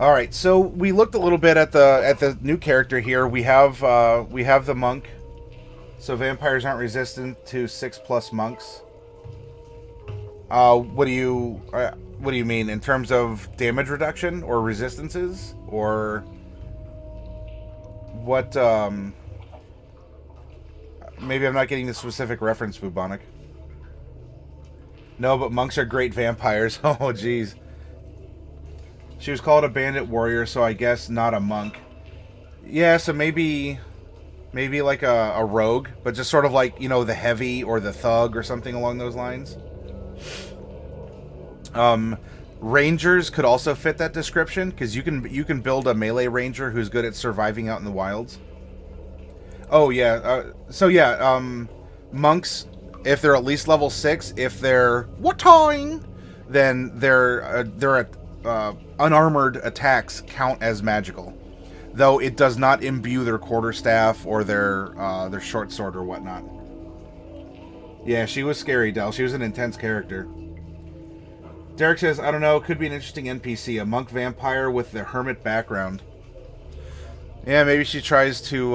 All right, so we looked a little bit at the new character here. We have the monk. So vampires aren't resistant to 6+ monks. What do you mean in terms of damage reduction or resistances or what? Maybe I'm not getting the specific reference, Bubonic. No, but monks are great vampires. Oh, jeez. She was called a bandit warrior, so I guess not a monk. Yeah, so maybe like a rogue, but just sort of like, you know, the heavy or the thug or something along those lines. Rangers could also fit that description because you can build a melee ranger who's good at surviving out in the wilds. Oh yeah, monks, if they're at least level 6, if they're wartime, then their unarmored attacks count as magical, though it does not imbue their quarterstaff or their short sword or whatnot. Yeah, she was scary, Del. She was an intense character. Derek says, I don't know, could be an interesting NPC, a monk vampire with the hermit background. Yeah, maybe she tries to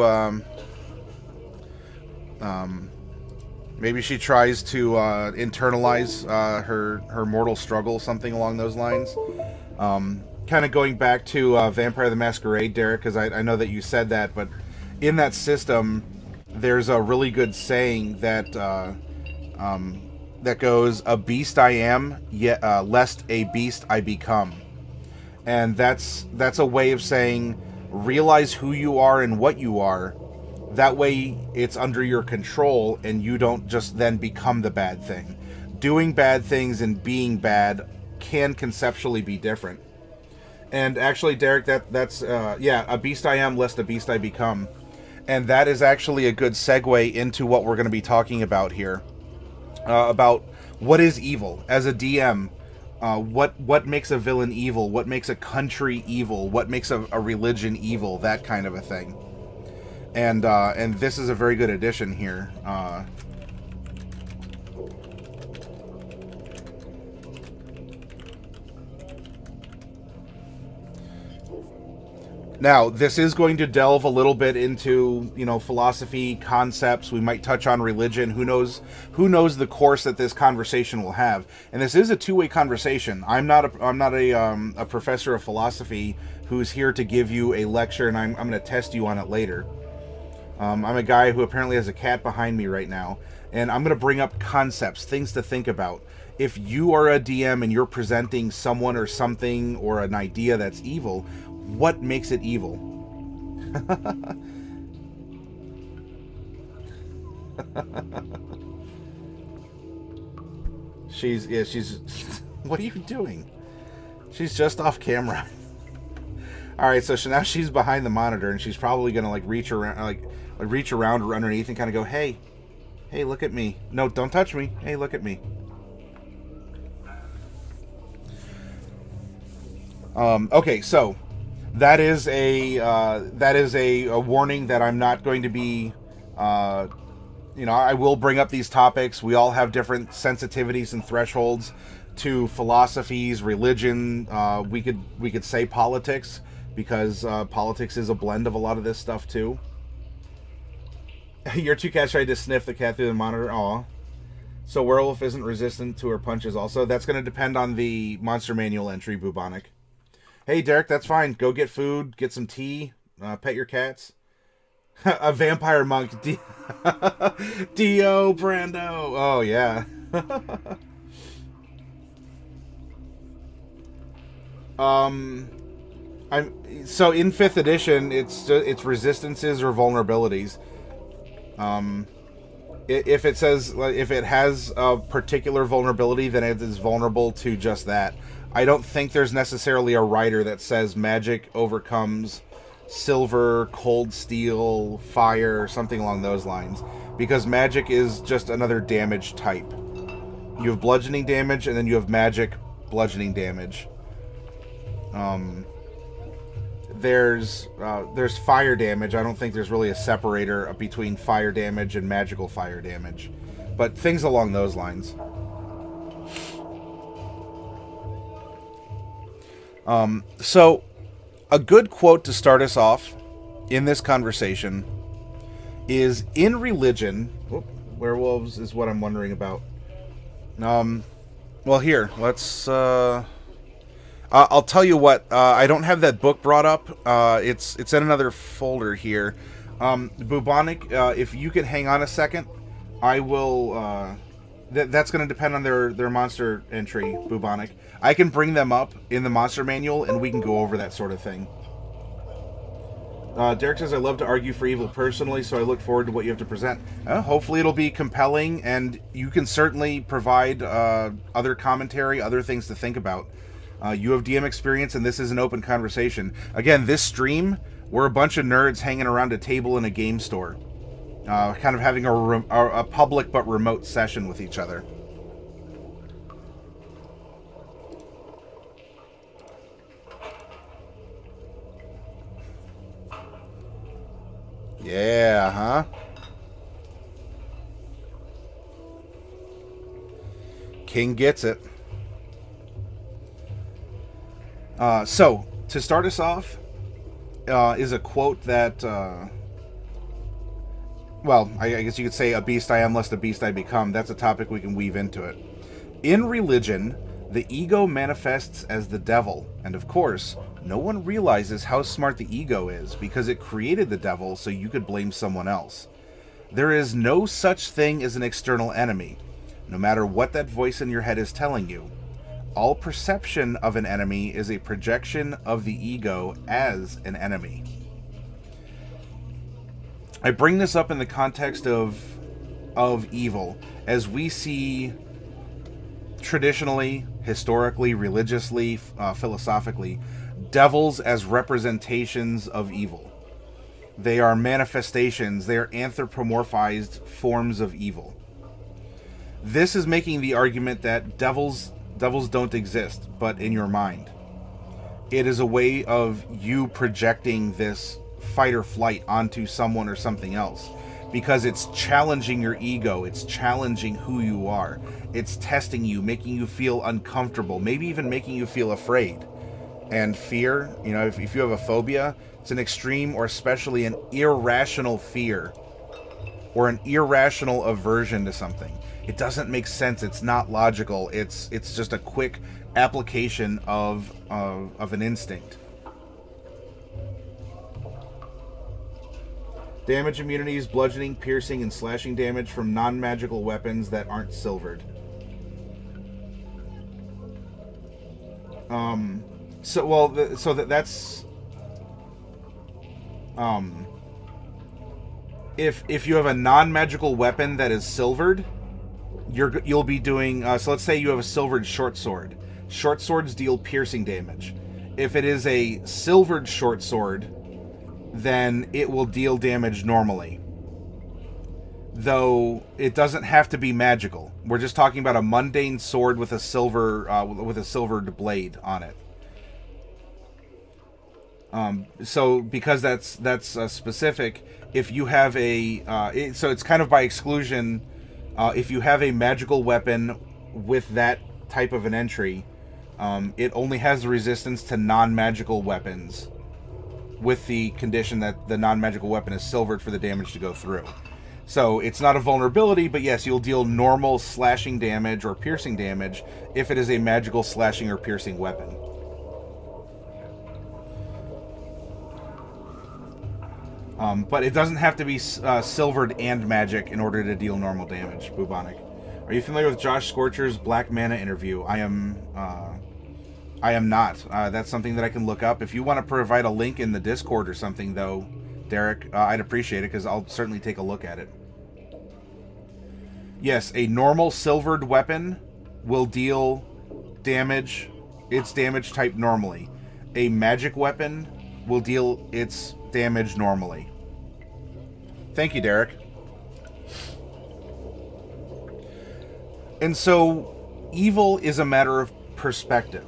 internalize her mortal struggle, something along those lines. Kind of going back to Vampire the Masquerade, Derek, because I know that you said that, but in that system, there's a really good saying that that goes, "A beast I am, yet lest a beast I become," and that's a way of saying realize who you are and what you are. That way, it's under your control, and you don't just then become the bad thing. Doing bad things and being bad can conceptually be different. And actually, Derek, that's a beast I am, lest a beast I become. And that is actually a good segue into what we're going to be talking about here. About what is evil. As a DM, what makes a villain evil? What makes a country evil? What makes a religion evil? That kind of a thing. And this is a very good addition here. Now, this is going to delve a little bit into, you know, philosophy, concepts. We might touch on religion. Who knows the course that this conversation will have. And this is a two-way conversation. I'm not a professor of philosophy who's here to give you a lecture, and I'm going to test you on it later. I'm a guy who apparently has a cat behind me right now, and I'm going to bring up concepts, things to think about. If you are a DM and you're presenting someone or something or an idea that's evil, what makes it evil? she's what are you doing? She's just off camera. All right, so now she's behind the monitor, and she's probably gonna like reach around or underneath and kind of go, hey, look at me. No, don't touch me. Hey, look at me. Okay, so that is a warning that I'm not going to be, I will bring up these topics. We all have different sensitivities and thresholds to philosophies, religion. We could say politics, because politics is a blend of a lot of this stuff too. Your two cats tried to sniff the cat through the monitor. Aw. So werewolf isn't resistant to her punches also. That's going to depend on the monster manual entry, Bubonic. Hey, Derek, that's fine. Go get food, get some tea, pet your cats. A vampire monk. Dio Brando. Oh, yeah. So in 5th edition, it's resistances or vulnerabilities. If it says, if it has a particular vulnerability, then it is vulnerable to just that. I don't think there's necessarily a writer that says magic overcomes silver, cold steel, fire, something along those lines, because magic is just another damage type. You have bludgeoning damage, and then you have magic bludgeoning damage. There's fire damage. I don't think there's really a separator between fire damage and magical fire damage, but things along those lines. So A good quote to start us off in this conversation is, in religion... werewolves is what I'm wondering about. Well, here, let's... I'll tell you what, I don't have that book brought up. It's in another folder here. Bubonic, if you could hang on a second, I will... that's going to depend on their monster entry, Bubonic. I can bring them up in the monster manual, and we can go over that sort of thing. Derek says, I love to argue for evil personally, so I look forward to what you have to present. Hopefully it'll be compelling, and you can certainly provide other commentary, other things to think about. You have DM experience, and this is an open conversation. Again, this stream, we're a bunch of nerds hanging around a table in a game store. Kind of having a public but remote session with each other. Yeah, huh? King gets it. So, to start us off, is a quote that... well, I guess you could say, a beast I am, lest a beast I become. That's a topic we can weave into it. In religion, the ego manifests as the devil, and of course, no one realizes how smart the ego is, because it created the devil so you could blame someone else. There is no such thing as an external enemy, no matter what that voice in your head is telling you. All perception of an enemy is a projection of the ego as an enemy. I bring this up in the context of evil, as we see traditionally, historically, religiously, philosophically, devils as representations of evil. They are manifestations, they are anthropomorphized forms of evil. This is making the argument that devils don't exist, but in your mind. It is a way of you projecting this fight or flight onto someone or something else, because it's challenging your ego, it's challenging who you are, it's testing you, making you feel uncomfortable, maybe even making you feel afraid. And fear, you know, if you have a phobia, it's an extreme or especially an irrational fear or an irrational aversion to something. It doesn't make sense, it's not logical, it's just a quick application of an instinct. Damage immunities, bludgeoning, piercing, and slashing damage from non-magical weapons that aren't silvered. That's if you have a non-magical weapon that is silvered, you'll be doing. So let's say you have a silvered short sword. Short swords deal piercing damage. If it is a silvered short sword, then it will deal damage normally. Though it doesn't have to be magical. We're just talking about a mundane sword with a silvered blade on it. So because that's specific, if you have a so it's kind of by exclusion. If you have a magical weapon with that type of an entry, it only has the resistance to non-magical weapons, with the condition that the non-magical weapon is silvered for the damage to go through. So it's not a vulnerability, but yes, you'll deal normal slashing damage or piercing damage if it is a magical slashing or piercing weapon. But it doesn't have to be silvered and magic in order to deal normal damage. Bubonic. Are you familiar with Josh Scorcher's Black Mana interview? I am not. That's something that I can look up. If you want to provide a link in the Discord or something, though, Derek, I'd appreciate it, because I'll certainly take a look at it. Yes, a normal silvered weapon will deal damage, its damage type normally. A magic weapon will deal its damage normally. Thank you, Derek. And so, evil is a matter of perspective.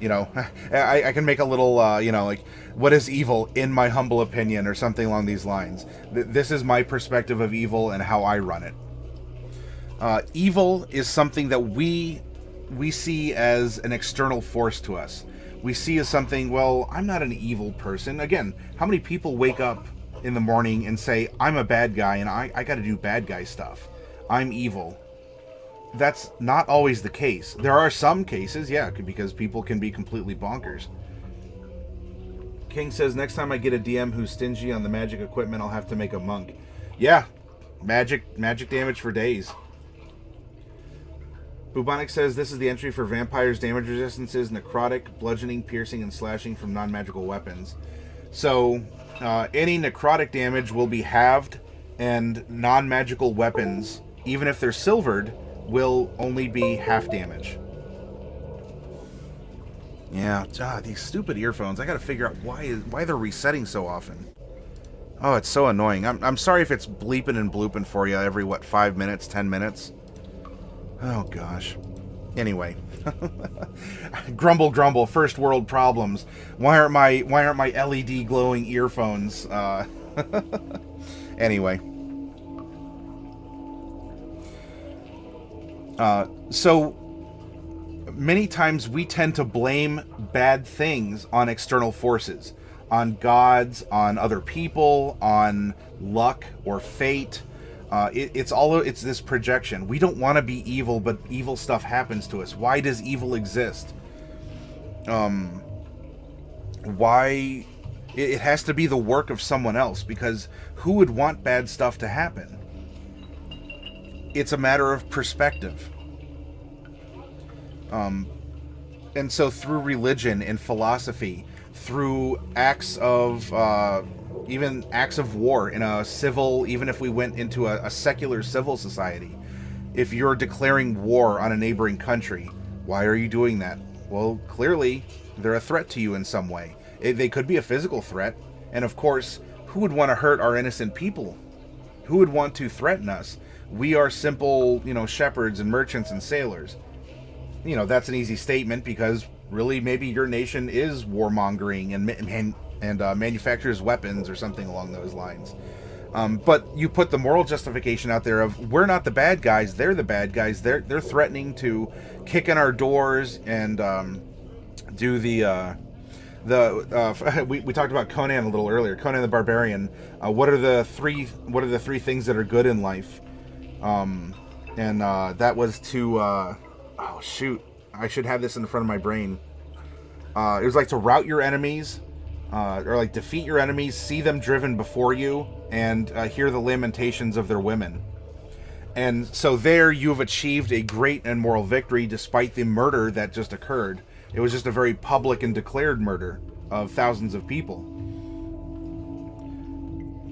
You know, I can make a little, like, what is evil in my humble opinion, or something along these lines. This is my perspective of evil and how I run it. Evil is something that we see as an external force to us. we see as something, well, I'm not an evil person. Again, how many people wake up in the morning and say, I'm a bad guy and I got to do bad guy stuff. I'm evil. That's not always the case. There are some cases, yeah, because people can be completely bonkers. King says, next time I get a DM who's stingy on the magic equipment, I'll have to make a monk. Yeah, magic damage for days. Bubonic says, this is the entry for vampires' damage resistances, necrotic, bludgeoning, piercing, and slashing from non-magical weapons. So, any necrotic damage will be halved, and non-magical weapons, even if they're silvered, will only be half damage. Yeah, these stupid earphones. I gotta figure out why they're resetting so often. Oh, it's so annoying. I'm sorry if it's bleeping and blooping for you every, 5 minutes, 10 minutes? Oh, gosh. Anyway. Grumble, grumble. First world problems. Why aren't my LED glowing earphones? Anyway. So many times we tend to blame bad things on external forces, on gods, on other people, on luck or fate. It's this projection. We don't want to be evil, but evil stuff happens to us. Why does evil exist? Why? It has to be the work of someone else, because who would want bad stuff to happen? It's a matter of perspective. And so through religion and philosophy, through acts of even acts of war in a civil, even if we went into a secular civil society, if you're declaring war on a neighboring country, why are you doing that? Well, clearly they're a threat to you in some way. They could be a physical threat, and of course, who would want to hurt our innocent people? Who would want to threaten us? We are simple, shepherds and merchants and sailors. That's an easy statement, because really maybe your nation is warmongering and manufactures weapons or something along those lines. But you put the moral justification out there of, we're not the bad guys, they're the bad guys. They're threatening to kick in our doors and do we talked about Conan a little earlier. Conan the Barbarian. What are the three things that are good in life? And that was to oh shoot, I should have this in the front of my brain. It was like to rout your enemies, or like defeat your enemies, see them driven before you, and hear the lamentations of their women. And so there you've achieved a great and moral victory despite the murder that just occurred. It was just a very public and declared murder of thousands of people.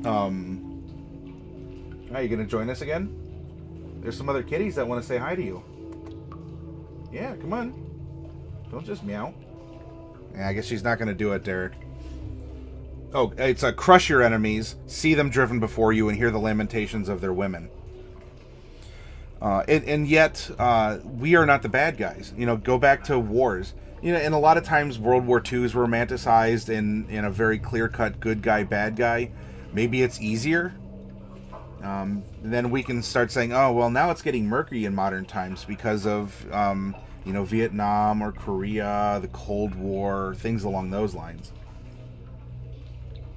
Are you going to join us again? There's some other kitties that want to say hi to you. Yeah, come on. Don't just meow. Yeah, I guess she's not going to do it, Derek. Oh, it's a crush your enemies, see them driven before you, and hear the lamentations of their women. And yet, we are not the bad guys. Go back to wars. And a lot of times World War II is romanticized in a very clear-cut good guy, bad guy. Maybe it's easier. Then we can start saying, oh, well, now it's getting murky in modern times because of, Vietnam or Korea, the Cold War, things along those lines.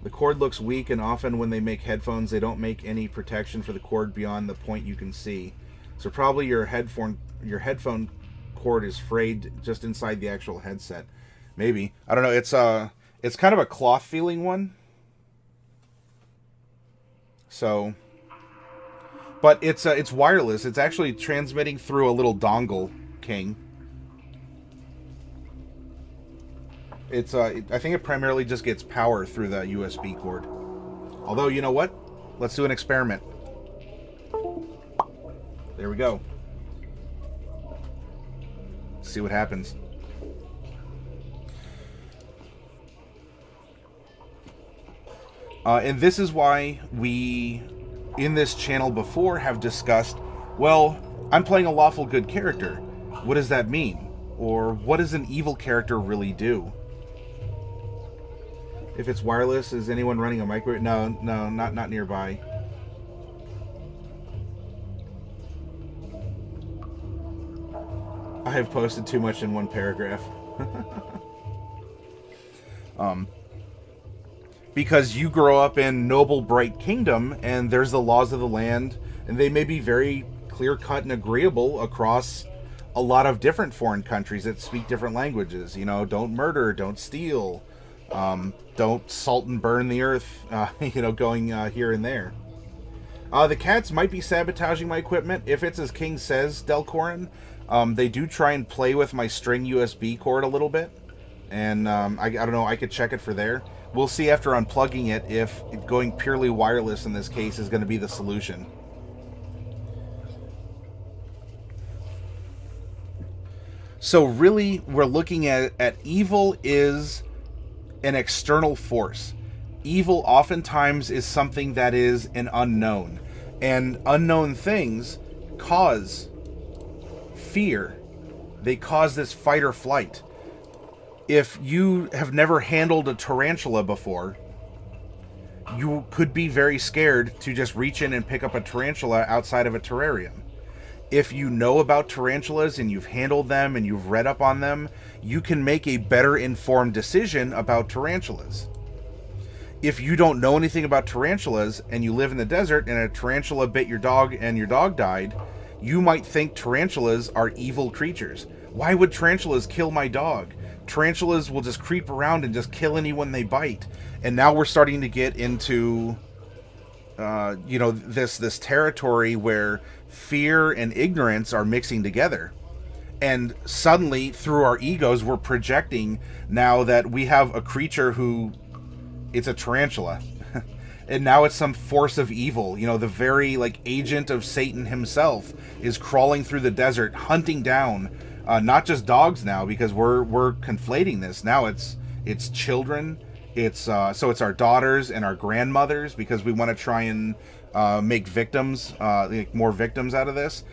The cord looks weak, and often when they make headphones, they don't make any protection for the cord beyond the point you can see. So probably your headphone cord is frayed just inside the actual headset. Maybe. I don't know. It's kind of a cloth feeling one. So, but it's wireless. It's actually transmitting through a little dongle, King. I think it primarily just gets power through the USB cord. Although, you know what? Let's do an experiment. There we go. See what happens. And this is why we, in this channel before, have discussed, well, I'm playing a lawful good character. What does that mean? Or what does an evil character really do? If it's wireless, is anyone running a microwave? No, not nearby. I have posted too much in one paragraph. Because you grow up in noble, bright kingdom, and there's the laws of the land, and they may be very clear-cut and agreeable across a lot of different foreign countries that speak different languages. You know, don't murder, don't steal, don't salt and burn the earth, you know, going here and there. The cats might be sabotaging my equipment. If it's as King says, Delcorin, they do try and play with my string USB cord a little bit. And I don't know, I could check it for there. We'll see after unplugging it if going purely wireless in this case is going to be the solution. So really, we're looking at evil is an external force. Evil oftentimes is something that is an unknown. And unknown things cause fear. They cause this fight or flight. If you have never handled a tarantula before, you could be very scared to just reach in and pick up a tarantula outside of a terrarium. If you know about tarantulas and you've handled them and you've read up on them, you can make a better informed decision about tarantulas. If you don't know anything about tarantulas and you live in the desert and a tarantula bit your dog and your dog died, you might think tarantulas are evil creatures. Why would tarantulas kill my dog? Tarantulas will just creep around and just kill anyone they bite. And now we're starting to get into, you know, this territory where fear and ignorance are mixing together. And suddenly, through our egos, we're projecting now that we have a creature who, it's a tarantula. And now it's some force of evil. You know, the very, like, agent of Satan himself is crawling through the desert, hunting down, not just dogs now, because we're conflating this. Now it's children. So it's our daughters and our grandmothers, because we want to try and make victims, like more victims out of this.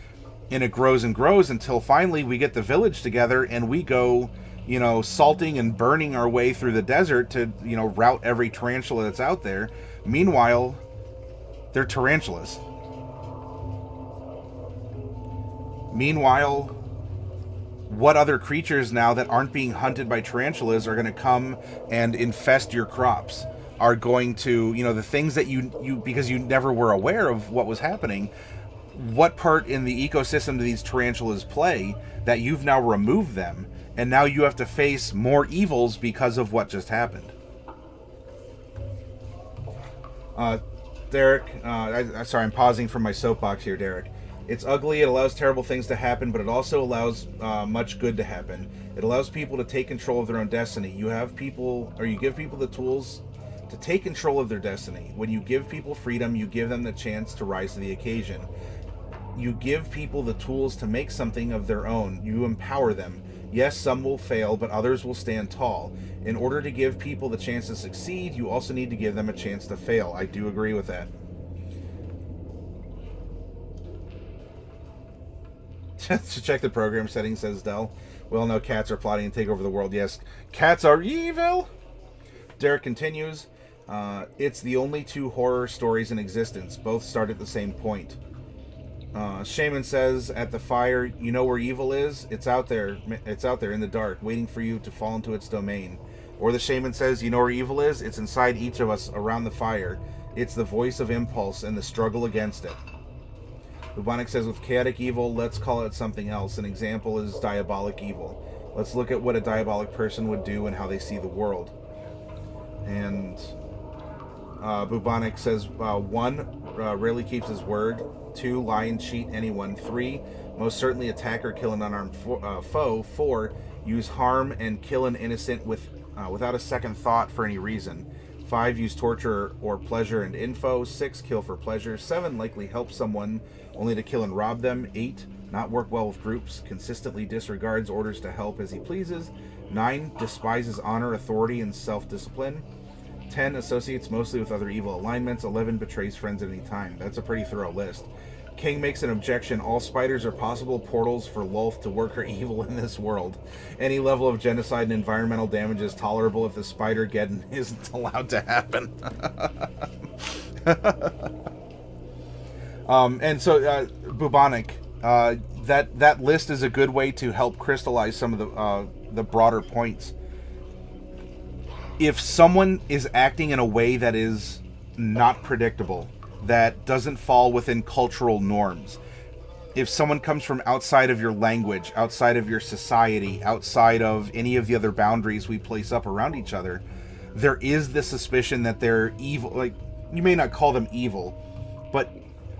And it grows and grows until finally we get the village together and we go, you know, salting and burning our way through the desert to, you know, rout every tarantula that's out there. Meanwhile, they're tarantulas. Meanwhile, what other creatures now that aren't being hunted by tarantulas are going to come and infest your crops? Are going to, you know, the things that you because you never were aware of what was happening, what part in the ecosystem do these tarantulas play that you've now removed them, and now you have to face more evils because of what just happened? Derek, sorry, I'm pausing from my soapbox here, Derek. It's ugly, it allows terrible things to happen, but it also allows much good to happen. It allows people to take control of their own destiny. You give people the tools to take control of their destiny. When you give people freedom, you give them the chance to rise to the occasion. You give people the tools to make something of their own. You empower them. Yes, some will fail, but others will stand tall. In order to give people the chance to succeed, you also need to give them a chance to fail. I do agree with that. To check the program settings, says Dell. Well, no, cats are plotting to take over the world. Yes, cats are evil. Derek continues. It's the only two horror stories in existence. Both start at the same point. Shaman says, at the fire, you know where evil is? It's out there. It's out there in the dark, waiting for you to fall into its domain. Or the shaman says, you know where evil is? It's inside each of us around the fire. It's the voice of impulse and the struggle against it. Bubonic says, with chaotic evil, let's call it something else. An example is diabolic evil. Let's look at what a diabolic person would do and how they see the world. And Bubonic says, 1, rarely keeps his word. 2, lie and cheat anyone. 3, most certainly attack or kill an unarmed foe. 4, use harm and kill an innocent without a second thought for any reason. 5, use torture or pleasure and info. 6, kill for pleasure. 7, likely help someone only to kill and rob them. 8, not work well with groups, consistently disregards orders to help as he pleases. 9, despises honor, authority, and self-discipline. 10, associates mostly with other evil alignments. 11, betrays friends at any time. That's a pretty thorough list. King makes an objection. All spiders are possible portals for Lolth to work her evil in this world. Any level of genocide and environmental damage is tolerable if the Spider-Geddon isn't allowed to happen. And so, Bubonic, that list is a good way to help crystallize some of the broader points. if someone is acting in a way that is not predictable, that doesn't fall within cultural norms, if someone comes from outside of your language, outside of your society, outside of any of the other boundaries we place up around each other, there is the suspicion that they're evil. Like, you may not call them evil, but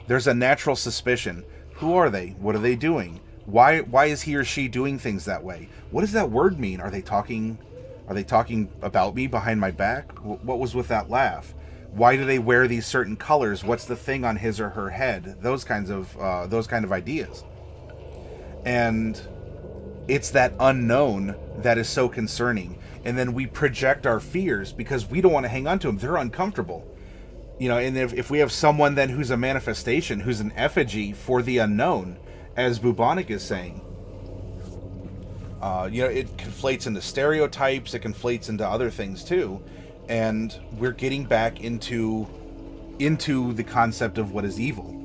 there's a natural suspicion. Who are they? What are they doing? Why is he or she doing things that way? What does that word mean? Are they talking about me behind my back? What was with that laugh? Why do they wear these certain colors? What's the thing on his or her head? Those kind of ideas. And it's that unknown that is so concerning. And then we project our fears because we don't want to hang on to them. They're uncomfortable. You know, and if we have someone then who's a manifestation, who's an effigy for the unknown, as Bubonic is saying, you know, it conflates into stereotypes, it conflates into other things too, and we're getting back into the concept of what is evil.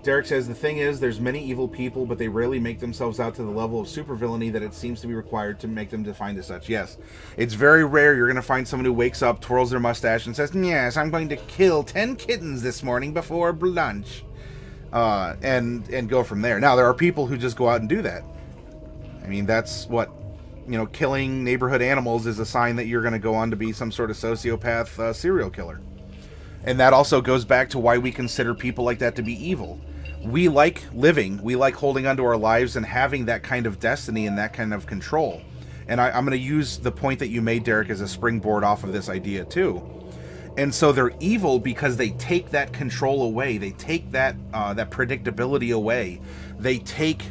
Derek says, the thing is, there's many evil people, but they rarely make themselves out to the level of supervillainy that it seems to be required to make them defined as such. Yes, it's very rare you're going to find someone who wakes up, twirls their mustache, and says, yes, I'm going to kill 10 kittens this morning before lunch. And go from there. Now, there are people who just go out and do that. I mean, that's what, you know, killing neighborhood animals is a sign that you're going to go on to be some sort of sociopath serial killer. And that also goes back to why we consider people like that to be evil. We like living, we like holding onto our lives and having that kind of destiny and that kind of control. And I'm going to use the point that you made, Derek, as a springboard off of this idea too. And so they're evil because they take that control away. They take that that predictability away. They take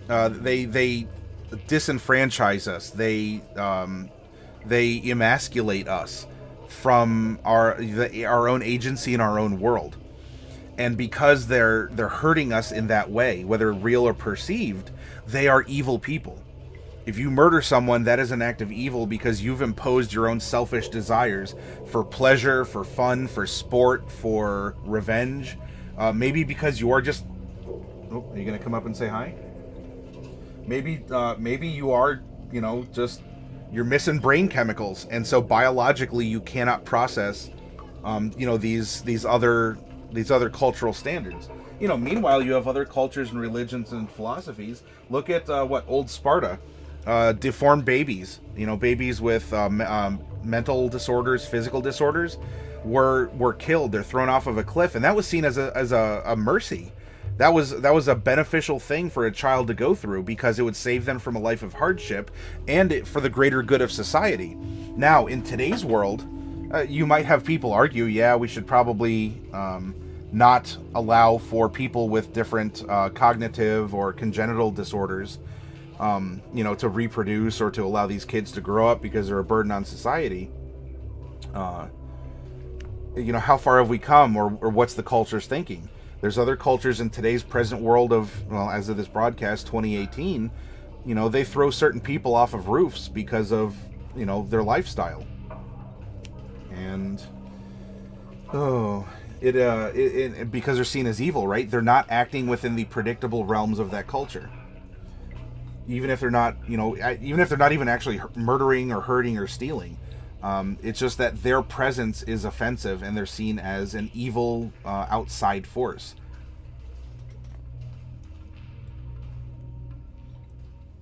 they disenfranchise us. They emasculate us from our own agency in our own world. And because they're hurting us in that way, whether real or perceived, they are evil people. If you murder someone, that is an act of evil because you've imposed your own selfish desires for pleasure, for fun, for sport, for revenge. Maybe because you are just... Oh, are you going to come up and say hi? Maybe you are, you know, just... You're missing brain chemicals, and so biologically you cannot process, you know, these other cultural standards. You know, meanwhile, you have other cultures and religions and philosophies. Look at what old Sparta, deformed babies. You know, babies with mental disorders, physical disorders, were killed. They're thrown off of a cliff, and that was seen as a mercy. That was a beneficial thing for a child to go through because it would save them from a life of hardship and for the greater good of society. Now, in today's world, you might have people argue, yeah, we should probably not allow for people with different cognitive or congenital disorders, you know, to reproduce or to allow these kids to grow up because they're a burden on society. You know, how far have we come, or what's the culture's thinking? There's other cultures in today's present world of, well, as of this broadcast, 2018, you know, they throw certain people off of roofs because of, you know, their lifestyle. And, because they're seen as evil, right? They're not acting within the predictable realms of that culture. Even if they're not, you know, even if they're not even actually murdering or hurting or stealing. It's just that their presence is offensive and they're seen as an evil outside force.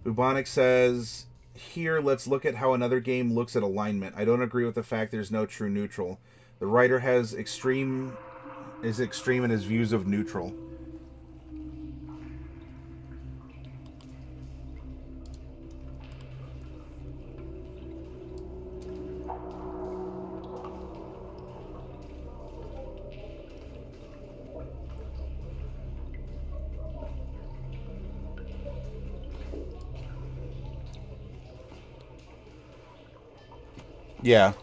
Bubonic says, here, let's look at how another game looks at alignment. I don't agree with the fact there's no true neutral. The writer is extreme in his views of neutral. Yeah.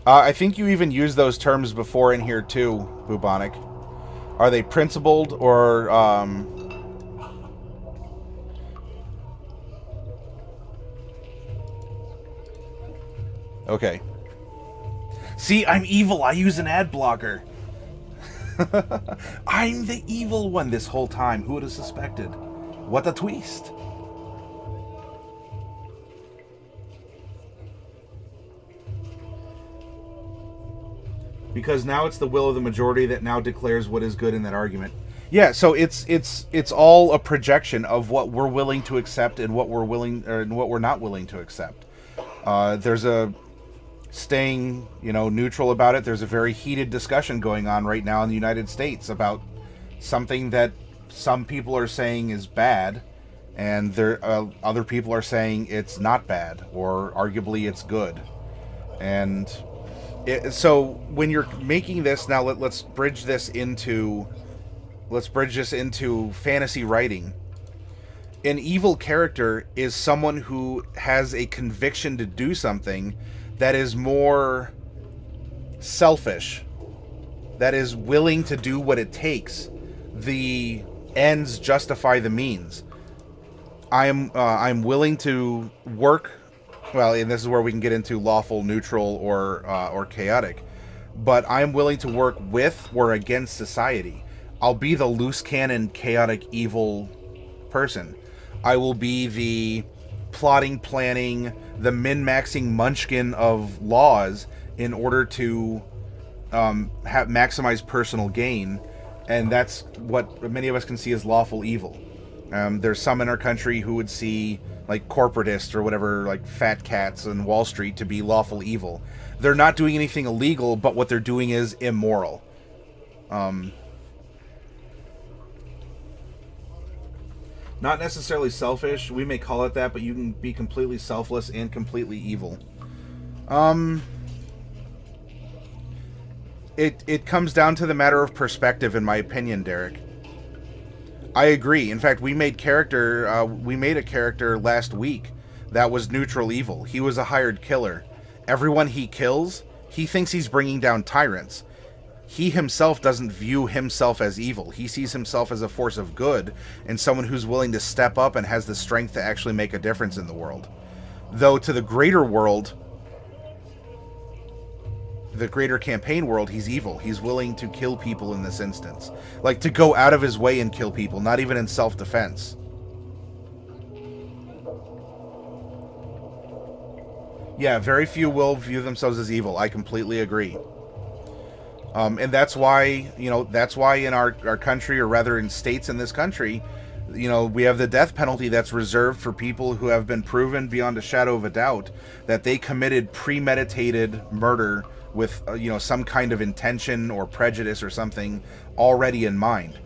I think you even used those terms before in here too, Bubonic. Are they principled or... Okay. See, I'm evil. I use an ad blocker. I'm the evil one this whole time. Who would have suspected? What a twist. Because now it's the will of the majority that now declares what is good in that argument. Yeah, so it's all a projection of what we're willing to accept and what we're willing and what we're not willing to accept. There's a staying, neutral about it. There's a very heated discussion going on right now in the United States about something that some people are saying is bad, and other people are saying it's not bad, or arguably it's good. And so when you're making this now, let's bridge this into fantasy writing. An evil character is someone who has a conviction to do something that is more selfish, that is willing to do what it takes. The ends justify the means. I'm willing to work. Well, and this is where we can get into lawful, neutral, or chaotic. But I'm willing to work with or against society. I'll be the loose cannon, chaotic, evil person. I will be the plotting, planning, the min-maxing munchkin of laws in order to maximize personal gain. And that's what many of us can see as lawful evil. There's some in our country who would see like corporatists or whatever, like fat cats on Wall Street, to be lawful evil. They're not doing anything illegal, but what they're doing is immoral. Not necessarily selfish. We may call it that, but you can be completely selfless and completely evil. It comes down to the matter of perspective, in my opinion, Derek. I agree. In fact, we made a character last week that was neutral evil. He was a hired killer. Everyone he kills, he thinks he's bringing down tyrants. He himself doesn't view himself as evil. He sees himself as a force of good and someone who's willing to step up and has the strength to actually make a difference in the world. Though to the greater world, the greater campaign world, he's evil. He's willing to kill people in this instance. Like, to go out of his way and kill people, not even in self-defense. Yeah, very few will view themselves as evil. I completely agree. And that's why, in our country, or rather in states in this country, we have the death penalty that's reserved for people who have been proven beyond a shadow of a doubt that they committed premeditated murder with, some kind of intention or prejudice or something already in mind.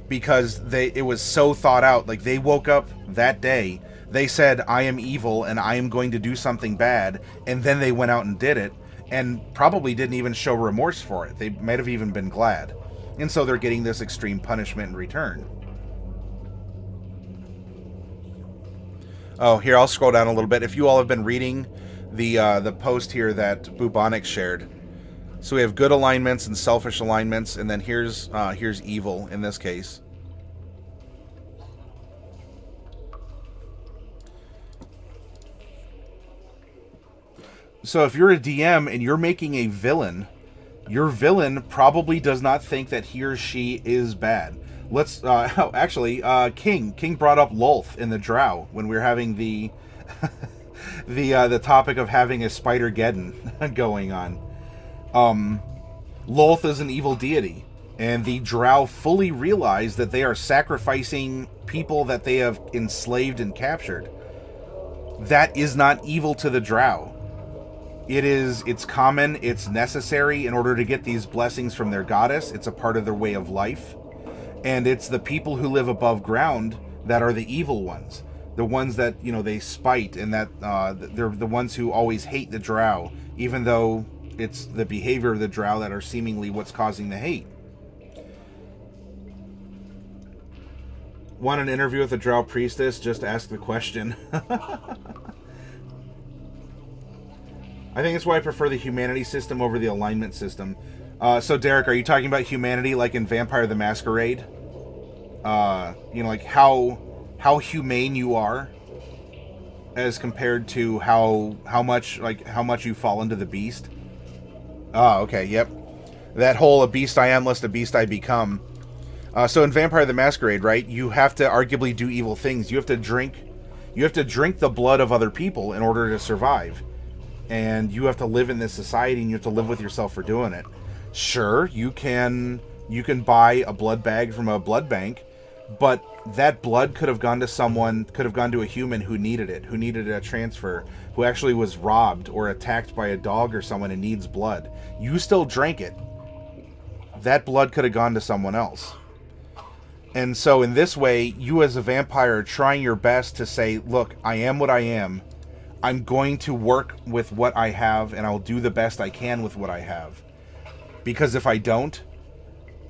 Because it was so thought out. Like, they woke up that day, they said, I am evil and I am going to do something bad, and then they went out and did it. And probably didn't even show remorse for it. They might have even been glad. And so they're getting this extreme punishment in return. Oh, here, I'll scroll down a little bit. If you all have been reading the post here that Bubonic shared. So we have good alignments and selfish alignments, and then here's evil in this case. So if you're a DM and you're making a villain, your villain probably does not think that he or she is bad. Let's King brought up Lolth in the Drow when we were having the the topic of having a Spider-Geddon going on. Lolth is an evil deity, and the Drow fully realize that they are sacrificing people that they have enslaved and captured. That is not evil to the Drow. It's common, it's necessary in order to get these blessings from their goddess. It's a part of their way of life. And it's the people who live above ground that are the evil ones. The ones that, they spite, and that they're the ones who always hate the Drow, even though it's the behavior of the Drow that are seemingly what's causing the hate. Want an interview with a Drow priestess? Just ask the question. I think that's why I prefer the humanity system over the alignment system. So, Derek, are you talking about humanity like in Vampire the Masquerade? Like how humane you are as compared to how much you fall into the beast? Oh, okay, yep. That whole a beast I am, lest a beast I become. So in Vampire the Masquerade, right, you have to arguably do evil things. You have to drink the blood of other people in order to survive. And you have to live in this society, and you have to live with yourself for doing it. Sure, you can buy a blood bag from a blood bank, but that blood could have gone to someone, could have gone to a human who needed it, who needed a transfer, who actually was robbed or attacked by a dog or someone and needs blood. You still drank it. That blood could have gone to someone else. And so in this way, you as a vampire are trying your best to say, look, I am what I am. I'm going to work with what I have, and I'll do the best I can with what I have. Because if I don't,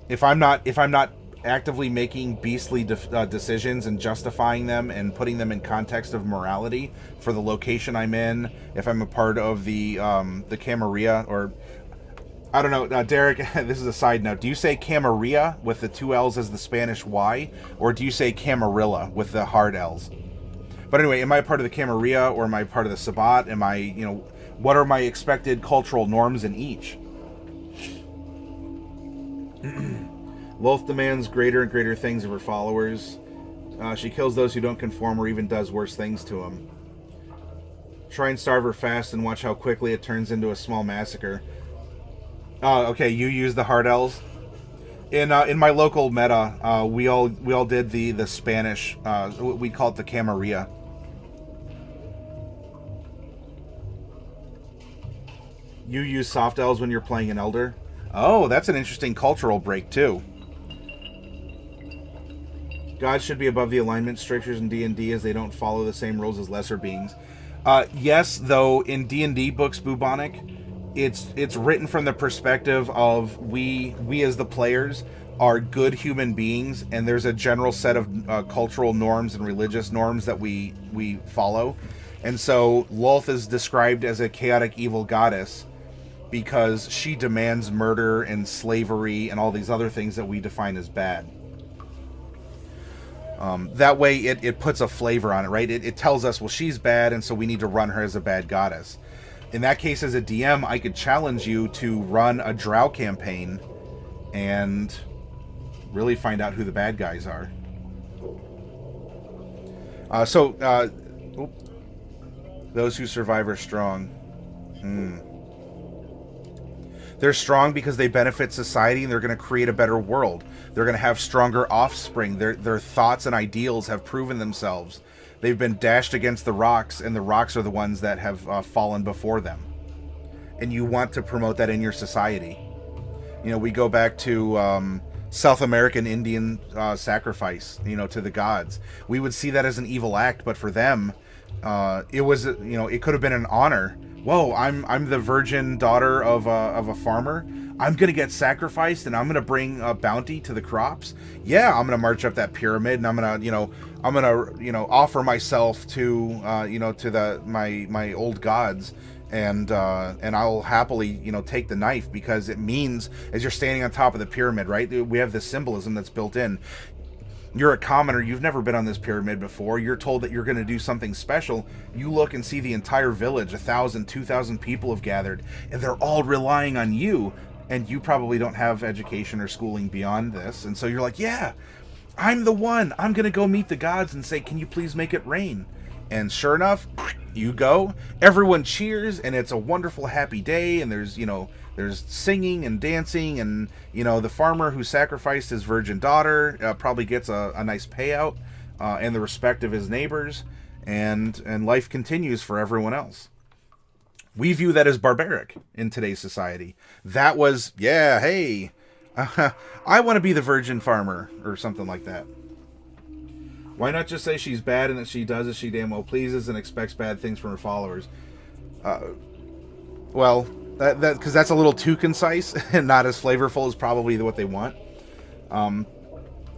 if I'm not actively making beastly decisions and justifying them and putting them in context of morality for the location I'm in, if I'm a part of the Camarilla, or I don't know, Derek, this is a side note. Do you say Camarilla with the 2 L's as the Spanish Y, or do you say Camarilla with the hard L's? But anyway, am I a part of the Camarilla, or am I part of the Sabbat? Am I, what are my expected cultural norms in each? Lolth demands greater and greater things of her followers. She kills those who don't conform or even does worse things to them. Try and starve her fast and watch how quickly it turns into a small massacre. Oh, okay, you use the hard L's. In my local meta, we all did the Spanish. We call it the Camarilla. You use soft L's when you're playing an elder. Oh, that's an interesting cultural break too. Gods should be above the alignment strictures in D&D as they don't follow the same rules as lesser beings. Yes, though in D&D books, Bubonic, it's written from the perspective of we as the players are good human beings, and there's a general set of cultural norms and religious norms that we follow. And so Lolth is described as a chaotic evil goddess because she demands murder and slavery and all these other things that we define as bad. That way it puts a flavor on it, right? It tells us, well, she's bad, and so we need to run her as a bad goddess. In that case, as a DM, I could challenge you to run a drow campaign and really find out who the bad guys are. Those who survive are strong. They're strong because they benefit society, and they're going to create a better world. They're going to have stronger offspring. Their thoughts and ideals have proven themselves. They've been dashed against the rocks, and the rocks are the ones that have fallen before them. And you want to promote that in your society. We go back to South American Indian sacrifice, to the gods. We would see that as an evil act, but for them, it was, it could have been an honor. Whoa, I'm the virgin daughter of a farmer. I'm gonna get sacrificed, and I'm gonna bring a bounty to the crops. Yeah, I'm gonna march up that pyramid, and I'm gonna offer myself to my old gods, and I'll happily take the knife, because it means, as you're standing on top of the pyramid, right? We have this symbolism that's built in. You're a commoner, you've never been on this pyramid before, you're told that you're going to do something special. You look and see the entire village, 1,000, 2,000 people have gathered, and they're all relying on you, and you probably don't have education or schooling beyond this, and so you're like, yeah, I'm the one, I'm going to go meet the gods and say, can you please make it rain? And sure enough, you go, everyone cheers, and it's a wonderful, happy day, and there's singing and dancing, and the farmer who sacrificed his virgin daughter probably gets a nice payout and the respect of his neighbors, and life continues for everyone else. We view that as barbaric in today's society. That was, yeah, hey, I want to be the virgin farmer, or something like that. Why not just say she's bad and that she does as she damn well pleases and expects bad things from her followers? Well, because that's a little too concise and not as flavorful as probably what they want.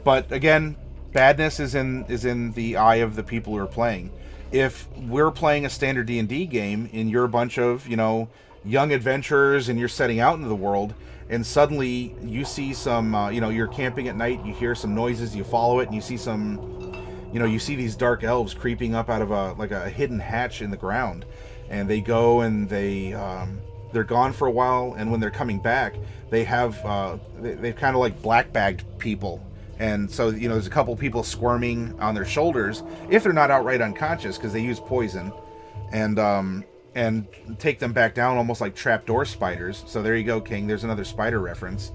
But again, badness is in the eye of the people who are playing. If we're playing a standard D&D game and you're a bunch of young adventurers and you're setting out into the world, and suddenly you see some you're camping at night, you hear some noises, you follow it, and you see you see these dark elves creeping up out of a hidden hatch in the ground, and they go and they're gone for a while, and when they're coming back, they've kind of like black bagged people, and so there's a couple people squirming on their shoulders if they're not outright unconscious because they use poison, and and take them back down almost like trapdoor spiders. So there you go, King. There's another spider reference.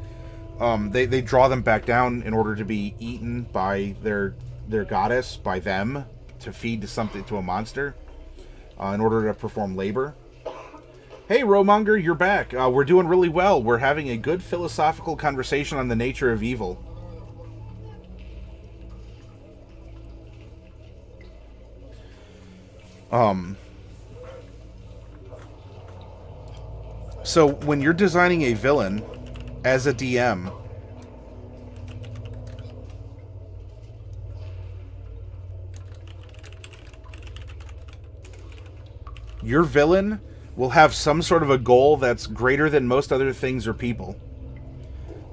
They draw them back down in order to be eaten by their goddess, by them, to feed to a monster, in order to perform labor. Hey, Romonger, you're back. We're doing really well. We're having a good philosophical conversation on the nature of evil. So when you're designing a villain as a DM, your villain will have some sort of a goal that's greater than most other things or people.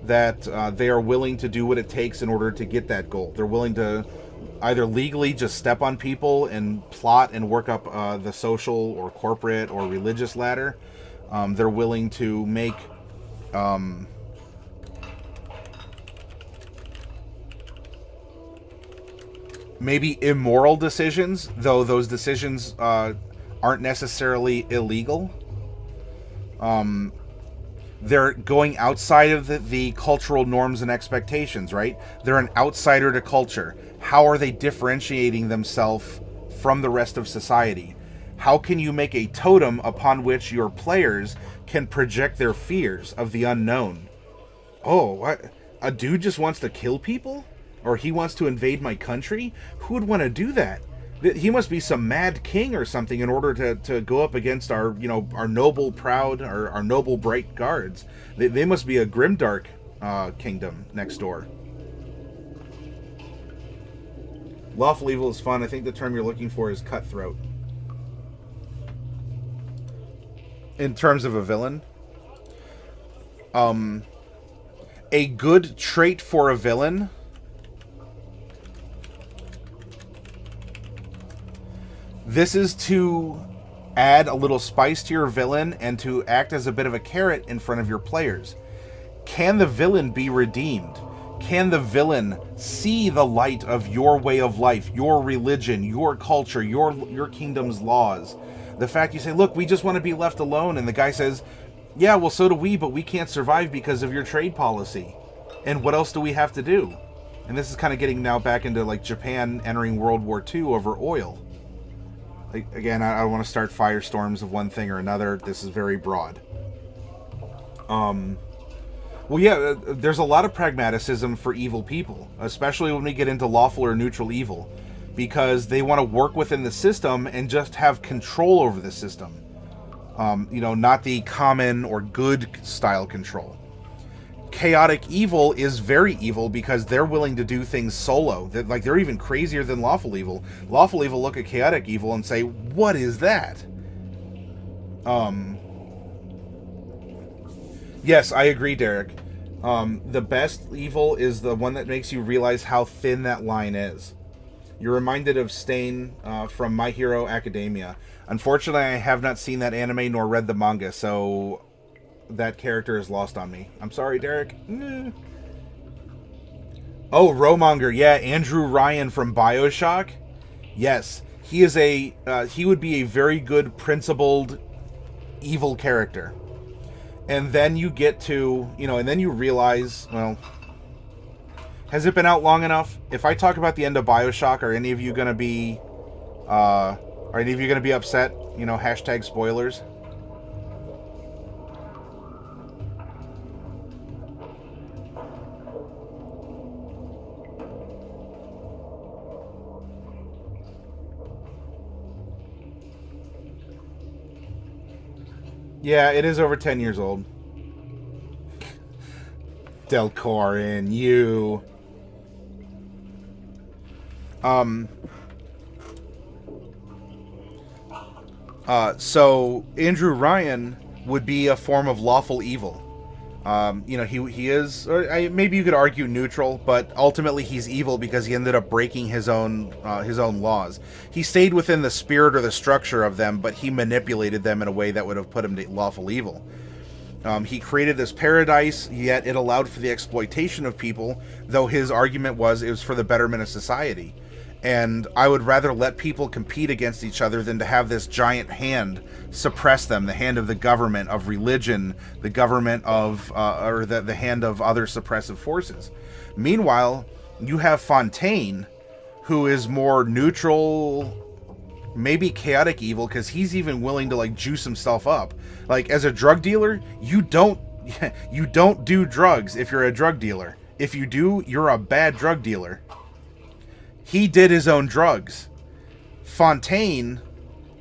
That they are willing to do what it takes in order to get that goal. They're willing to either legally just step on people and plot and work up the social or corporate or religious ladder. They're willing to make maybe immoral decisions, though those decisions aren't necessarily illegal. They're going outside of the cultural norms and expectations, right? They're an outsider to culture. How are they differentiating themselves from the rest of society? How can you make a totem upon which your players can project their fears of the unknown? Oh, what? A dude just wants to kill people? Or he wants to invade my country? Who would want to do that? He must be some mad king or something in order to go up against our noble, proud, our noble, bright guards. They must be a grimdark kingdom next door. Lawful evil is fun. I think the term you're looking for is cutthroat. In terms of a villain, a good trait for a villain this is to add a little spice to your villain and to act as a bit of a carrot in front of your players. Can the villain be redeemed? Can the villain see the light of your way of life, your religion, your culture, your kingdom's laws? The fact you say, look, we just want to be left alone, and the guy says, yeah, well, so do we, but we can't survive because of your trade policy. And what else do we have to do? And this is kind of getting now back into like Japan entering World War II over oil. Again, I don't want to start firestorms of one thing or another. This is very broad. Well, yeah, there's a lot of pragmaticism for evil people, especially when we get into lawful or neutral evil, because they want to work within the system and just have control over the system. Not the common or good style control. Chaotic evil is very evil because they're willing to do things solo. They're even crazier than lawful evil. Lawful evil look at chaotic evil and say, what is that? Yes, I agree, Derek. The best evil is the one that makes you realize how thin that line is. You're reminded of Stain from My Hero Academia. Unfortunately, I have not seen that anime nor read the manga, so that character is lost on me. I'm sorry, Derek. Oh, Romonger. Yeah, Andrew Ryan from BioShock. Yes, he is he would be a very good principled evil character. And then you get to, and then you realize, well, has it been out long enough? If I talk about the end of BioShock, are any of you going to be upset? Hashtag spoilers. Yeah, it is over 10 years old. Delcorin, you. So Andrew Ryan would be a form of lawful evil. He is, maybe you could argue neutral, but ultimately he's evil because he ended up breaking his own laws. He stayed within the spirit or the structure of them, but he manipulated them in a way that would have put him to lawful evil. He created this paradise, yet it allowed for the exploitation of people, though his argument was it was for the betterment of society. And I would rather let people compete against each other than to have this giant hand suppress them, the hand of the government, of religion, the government of, or the hand of other suppressive forces. Meanwhile, you have Fontaine, who is more neutral, maybe chaotic evil, because he's even willing to like juice himself up. Like, as a drug dealer, you don't do drugs if you're a drug dealer. If you do, you're a bad drug dealer. He did his own drugs. Fontaine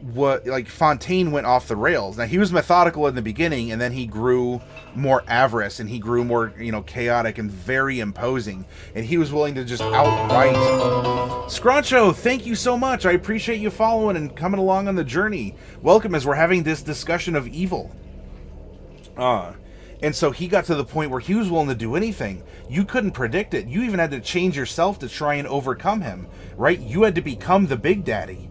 went off the rails. Now, he was methodical in the beginning, and then he grew more avarice, and he grew more, chaotic and very imposing. And he was willing to just outright... Scruncho, thank you so much. I appreciate you following and coming along on the journey. Welcome, as we're having this discussion of evil. And so he got to the point where he was willing to do anything. You couldn't predict it. You even had to change yourself to try and overcome him, right? You had to become the big daddy.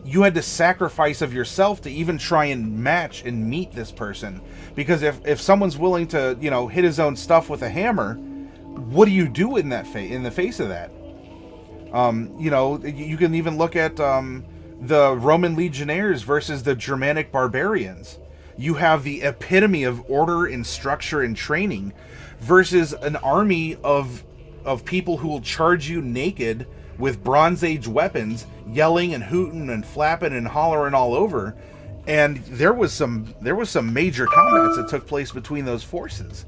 You had to sacrifice of yourself to even try and match and meet this person. Because if someone's willing to, hit his own stuff with a hammer, what do you do in the face of that? You can even look at the Roman legionnaires versus the Germanic barbarians. You have the epitome of order and structure and training versus an army of people who will charge you naked with Bronze Age weapons, yelling and hooting and flapping and hollering all over. And there was some major combats that took place between those forces.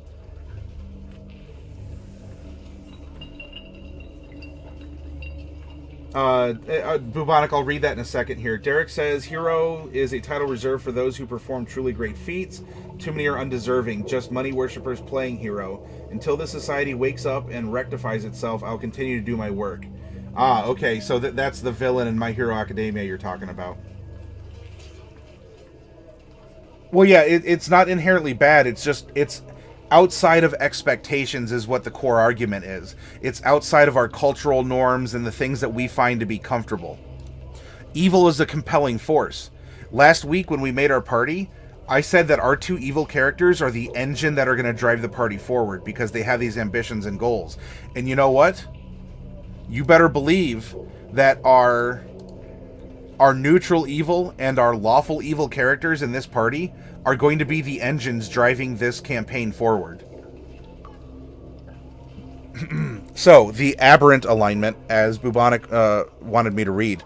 Bubonic, I'll read that in a second here. Derek says, hero is a title reserved for those who perform truly great feats. Too many are undeserving, just money worshippers playing hero. Until the society wakes up and rectifies itself, I'll continue to do my work. Okay, so that's the villain in My Hero Academia you're talking about. Well, yeah, it's not inherently bad, it's outside of expectations is what the core argument is. It's outside of our cultural norms and the things that we find to be comfortable. Evil is a compelling force. Last week when we made our party, I said that our two evil characters are the engine that are going to drive the party forward because they have these ambitions and goals. And you know what? You better believe that our neutral evil and our lawful evil characters in this party are going to be the engines driving this campaign forward. So, the aberrant alignment, as Bubonic wanted me to read.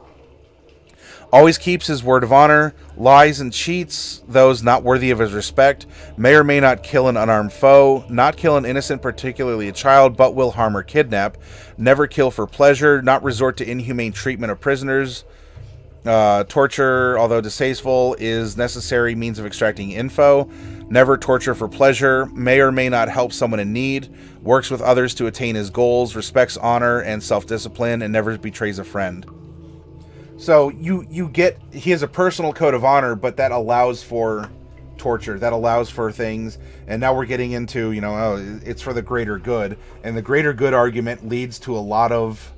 Always keeps his word of honor, lies and cheats those not worthy of his respect, may or may not kill an unarmed foe, not kill an innocent, particularly a child, but will harm or kidnap, never kill for pleasure, not resort to inhumane treatment of prisoners. Torture, although distasteful, is necessary means of extracting info. Never torture for pleasure. May or may not help someone in need. Works with others to attain his goals. Respects honor and self-discipline, and never betrays a friend. So you get, he has a personal code of honor, but that allows for torture. That allows for things. And now we're getting into, it's for the greater good. And the greater good argument leads to a lot of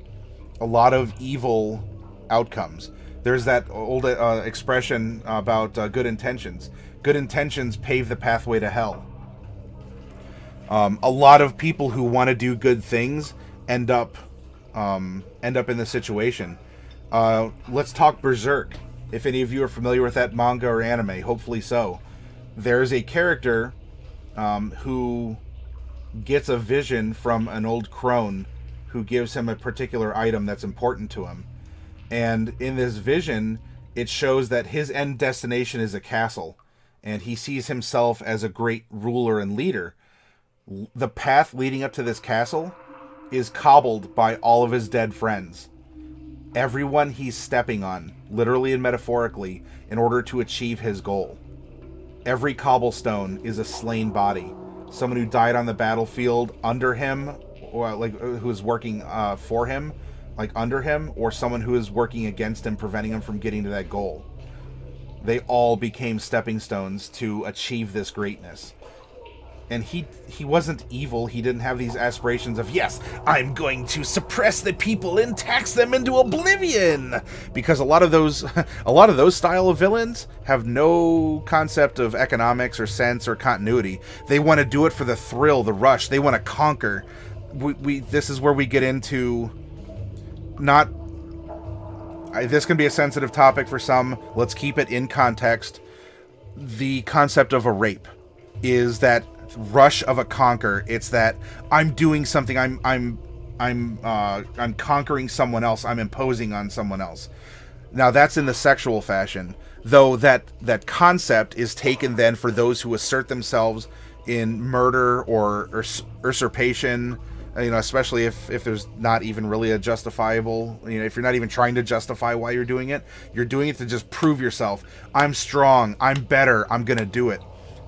evil outcomes. There's that old expression about good intentions. Good intentions pave the pathway to hell. A lot of people who want to do good things end up in this situation. Let's talk Berserk. If any of you are familiar with that manga or anime, hopefully so. There's a character who gets a vision from an old crone who gives him a particular item that's important to him. And in this vision, it shows that his end destination is a castle, and he sees himself as a great ruler and leader. The path leading up to this castle is cobbled by all of his dead friends. Everyone he's stepping on, literally and metaphorically, in order to achieve his goal. Every cobblestone is a slain body. Someone who died on the battlefield under him, or who was working for him, under him, or someone who is working against him, preventing him from getting to that goal. They all became stepping stones to achieve this greatness. And he wasn't evil. He didn't have these aspirations of, yes, I'm going to suppress the people and tax them into oblivion. Because a lot of those style of villains have no concept of economics or sense or continuity. They want to do it for the thrill, the rush. They want to conquer. This is where we get into not this can be a sensitive topic for some. Let's keep it in context. The concept of a rape is that rush of a conquer. It's that I'm doing something. I'm conquering someone else. I'm imposing on someone else. Now that's in the sexual fashion, though that concept is taken then for those who assert themselves in murder or usurpation. Especially if there's not even really a justifiable, if you're not even trying to justify why you're doing it to just prove yourself. I'm strong, I'm better, I'm gonna do it.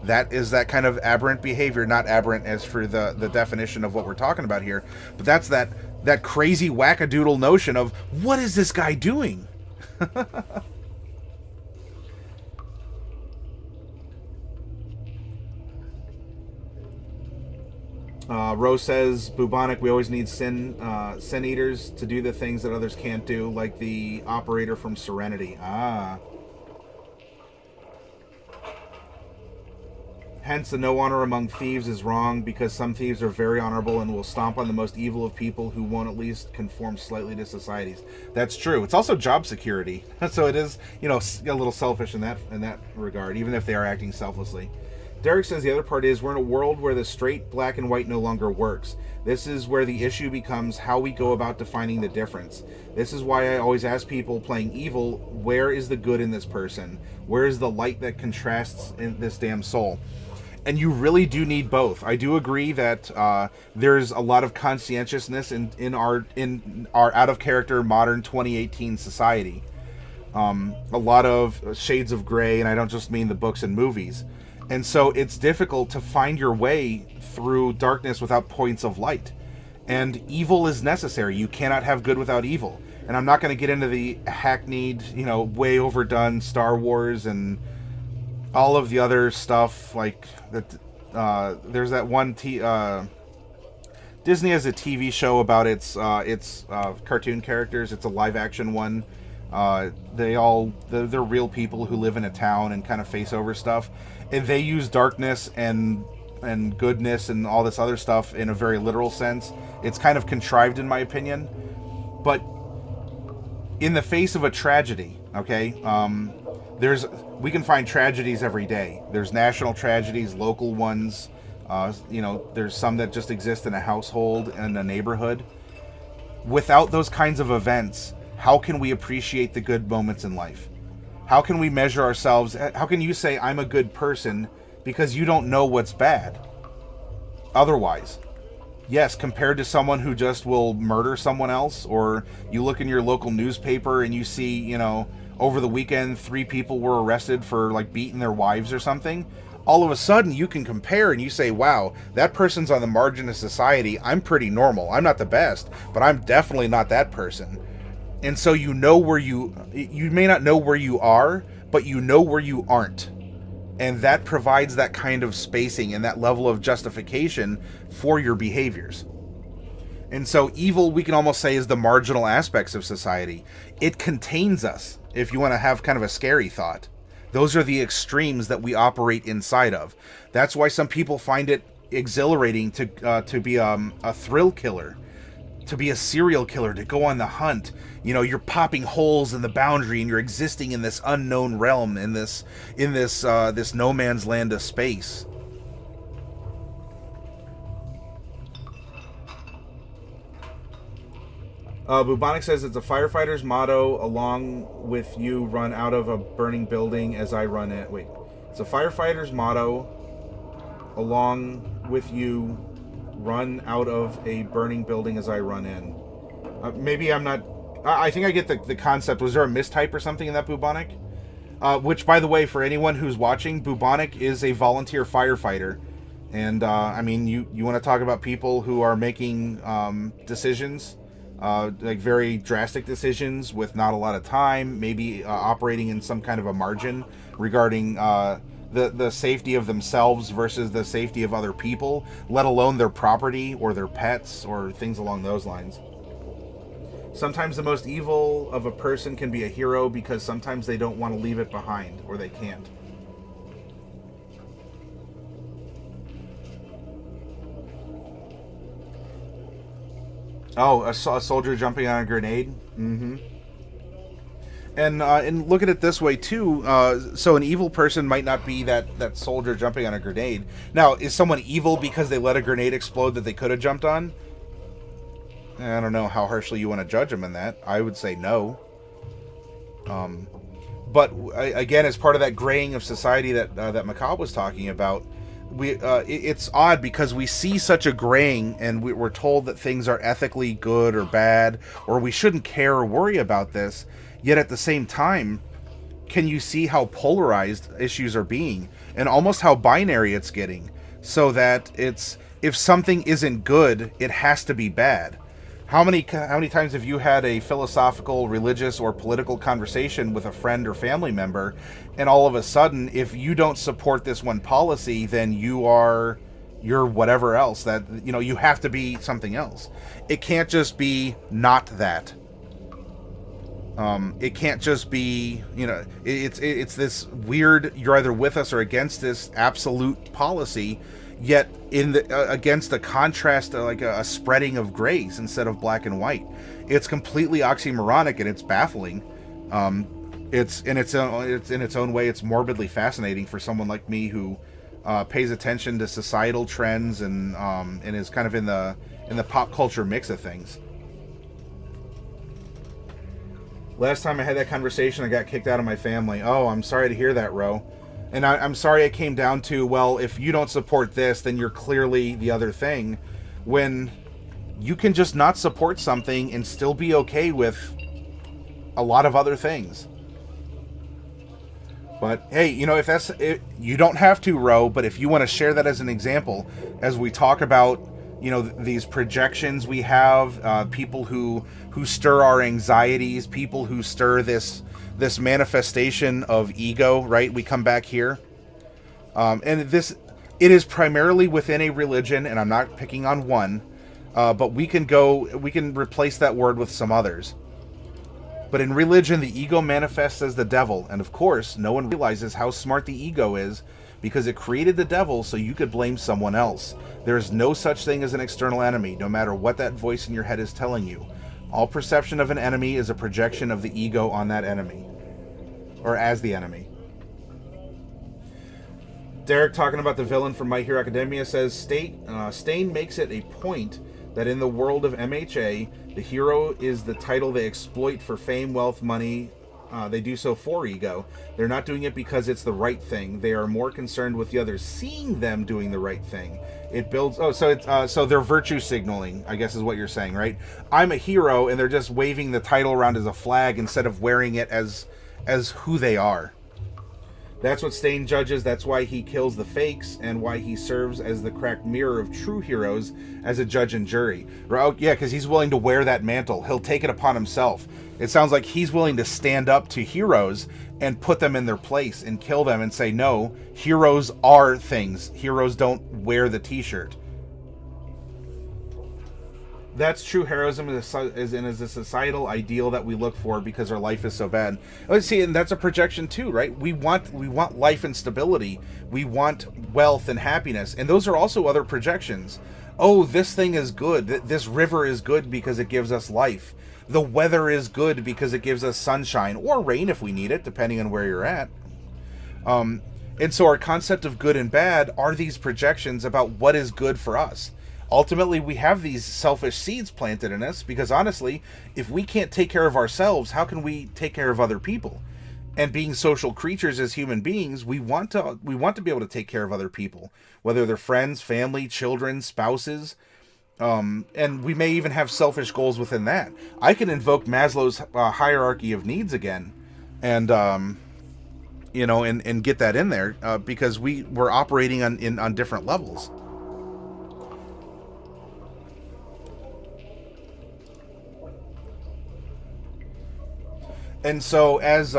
That is that kind of aberrant behavior, not aberrant as for the definition of what we're talking about here, but that's that crazy wackadoodle notion of, what is this guy doing? Rose says, bubonic, we always need sin eaters to do the things that others can't do, like the operator from Serenity. Hence, the no honor among thieves is wrong, because some thieves are very honorable and will stomp on the most evil of people who won't at least conform slightly to societies. That's true. It's also job security. So it is, a little selfish in that regard, even if they are acting selflessly. Derek says the other part is, we're in a world where the straight black and white no longer works. This is where the issue becomes how we go about defining the difference. This is why I always ask people playing evil, where is the good in this person? Where is the light that contrasts in this damn soul? And you really do need both. I do agree that there's a lot of conscientiousness in our out of character modern 2018 society. A lot of shades of gray, and I don't just mean the books and movies. And so it's difficult to find your way through darkness without points of light. And evil is necessary. You cannot have good without evil. And I'm not going to get into the hackneyed, way overdone Star Wars and all of the other stuff like that. There's that one Disney has a TV show about its cartoon characters. It's a live action one. They're real people who live in a town and kind of face over stuff, and they use darkness and goodness and all this other stuff in a very literal sense. It's kind of contrived in my opinion, but in the face of a tragedy, okay, we can find tragedies every day. There's national tragedies, local ones, there's some that just exist in a household and a neighborhood. Without those kinds of events, how can we appreciate the good moments in life? How can we measure ourselves? How can you say I'm a good person because you don't know what's bad? Otherwise, yes, compared to someone who just will murder someone else, or you look in your local newspaper and you see, over the weekend 3 people were arrested for like beating their wives or something. All of a sudden you can compare and you say, wow, that person's on the margin of society. I'm pretty normal. I'm not the best, but I'm definitely not that person. And so you may not know where you are, but you know where you aren't. And that provides that kind of spacing and that level of justification for your behaviors. And so evil, we can almost say, is the marginal aspects of society. It contains us, if you want to have kind of a scary thought. Those are the extremes that we operate inside of. That's why some people find it exhilarating to be a thrill killer, to be a serial killer, to go on the hunt. You're popping holes in the boundary and you're existing in this unknown realm, in this no man's land of space. Bubonic says it's a firefighter's motto, along with you run out of a burning building as I run it. Wait. It's a firefighter's motto, along with you run out of a burning building as I run in. Maybe I'm not... I think I get the concept. Was there a mistype or something in that, Bubonic? Which, by the way, for anyone who's watching, Bubonic is a volunteer firefighter. And, you want to talk about people who are making decisions... like very drastic decisions with not a lot of time, maybe operating in some kind of a margin regarding the safety of themselves versus the safety of other people, let alone their property or their pets or things along those lines. Sometimes the most evil of a person can be a hero because sometimes they don't want to leave it behind, or they can't. Oh, a soldier jumping on a grenade? Mm-hmm. And look at it this way too. So an evil person might not be that soldier jumping on a grenade. Now, is someone evil because they let a grenade explode that they could have jumped on? I don't know how harshly you want to judge them in that. I would say no. But again, as part of that graying of society that Macabre was talking about, it's odd because we see such a graying, and we're told that things are ethically good or bad, or we shouldn't care or worry about this. Yet at the same time, can you see how polarized issues are being, and almost how binary it's getting? So that if something isn't good, it has to be bad. How many times have you had a philosophical, religious, or political conversation with a friend or family member, and all of a sudden, if you don't support this one policy, then you're whatever else, that you have to be something else. It can't just be not that. It can't just be, it's this weird, you're either with us or against this absolute policy, yet against a contrast, like a spreading of grays instead of black and white. It's completely oxymoronic, and it's baffling. It's in its own way, it's morbidly fascinating for someone like me who pays attention to societal trends and is kind of in the pop culture mix of things. Last time I had that conversation, I got kicked out of my family. Oh, I'm sorry to hear that, Ro. And I'm sorry it came down to, well, if you don't support this, then you're clearly the other thing. When you can just not support something and still be okay with a lot of other things. But hey, if that's it, you don't have to, Ro, but if you want to share that as an example, as we talk about, these projections we have, people who stir our anxieties, people who stir this manifestation of ego, right? We come back here. And it is primarily within a religion, and I'm not picking on one, but we can replace that word with some others. But in religion, the ego manifests as the devil, and of course, no one realizes how smart the ego is, because it created the devil so you could blame someone else. There is no such thing as an external enemy, no matter what that voice in your head is telling you. All perception of an enemy is a projection of the ego on that enemy, or as the enemy. Derek, talking about the villain from My Hero Academia, says, Stain makes it a point that in the world of MHA, the hero is the title they exploit for fame, wealth, money. They do so for ego. They're not doing it because it's the right thing. They are more concerned with the others seeing them doing the right thing. It builds... so they're virtue signaling, I guess is what you're saying, right? I'm a hero, and they're just waving the title around as a flag instead of wearing it as who they are. That's what Stain judges. That's why he kills the fakes, and why he serves as the cracked mirror of true heroes as a judge and jury. Oh, yeah, because he's willing to wear that mantle. He'll take it upon himself. It sounds like he's willing to stand up to heroes and put them in their place and kill them and say, no, heroes are things. Heroes don't wear the t-shirt. That's true heroism is a societal ideal that we look for because our life is so bad. Oh, see, and that's a projection too, right? We want life and stability. We want wealth and happiness. And those are also other projections. Oh, this thing is good. This river is good because it gives us life. The weather is good because it gives us sunshine or rain if we need it, depending on where you're at. And so our concept of good and bad are these projections about what is good for us. Ultimately, we have these selfish seeds planted in us because, honestly, if we can't take care of ourselves, how can we take care of other people? And being social creatures as human beings, we want to be able to take care of other people, whether they're friends, family, children, spouses, and we may even have selfish goals within that. I can invoke Maslow's hierarchy of needs again, and and get that in there because we're operating on different levels. And so, as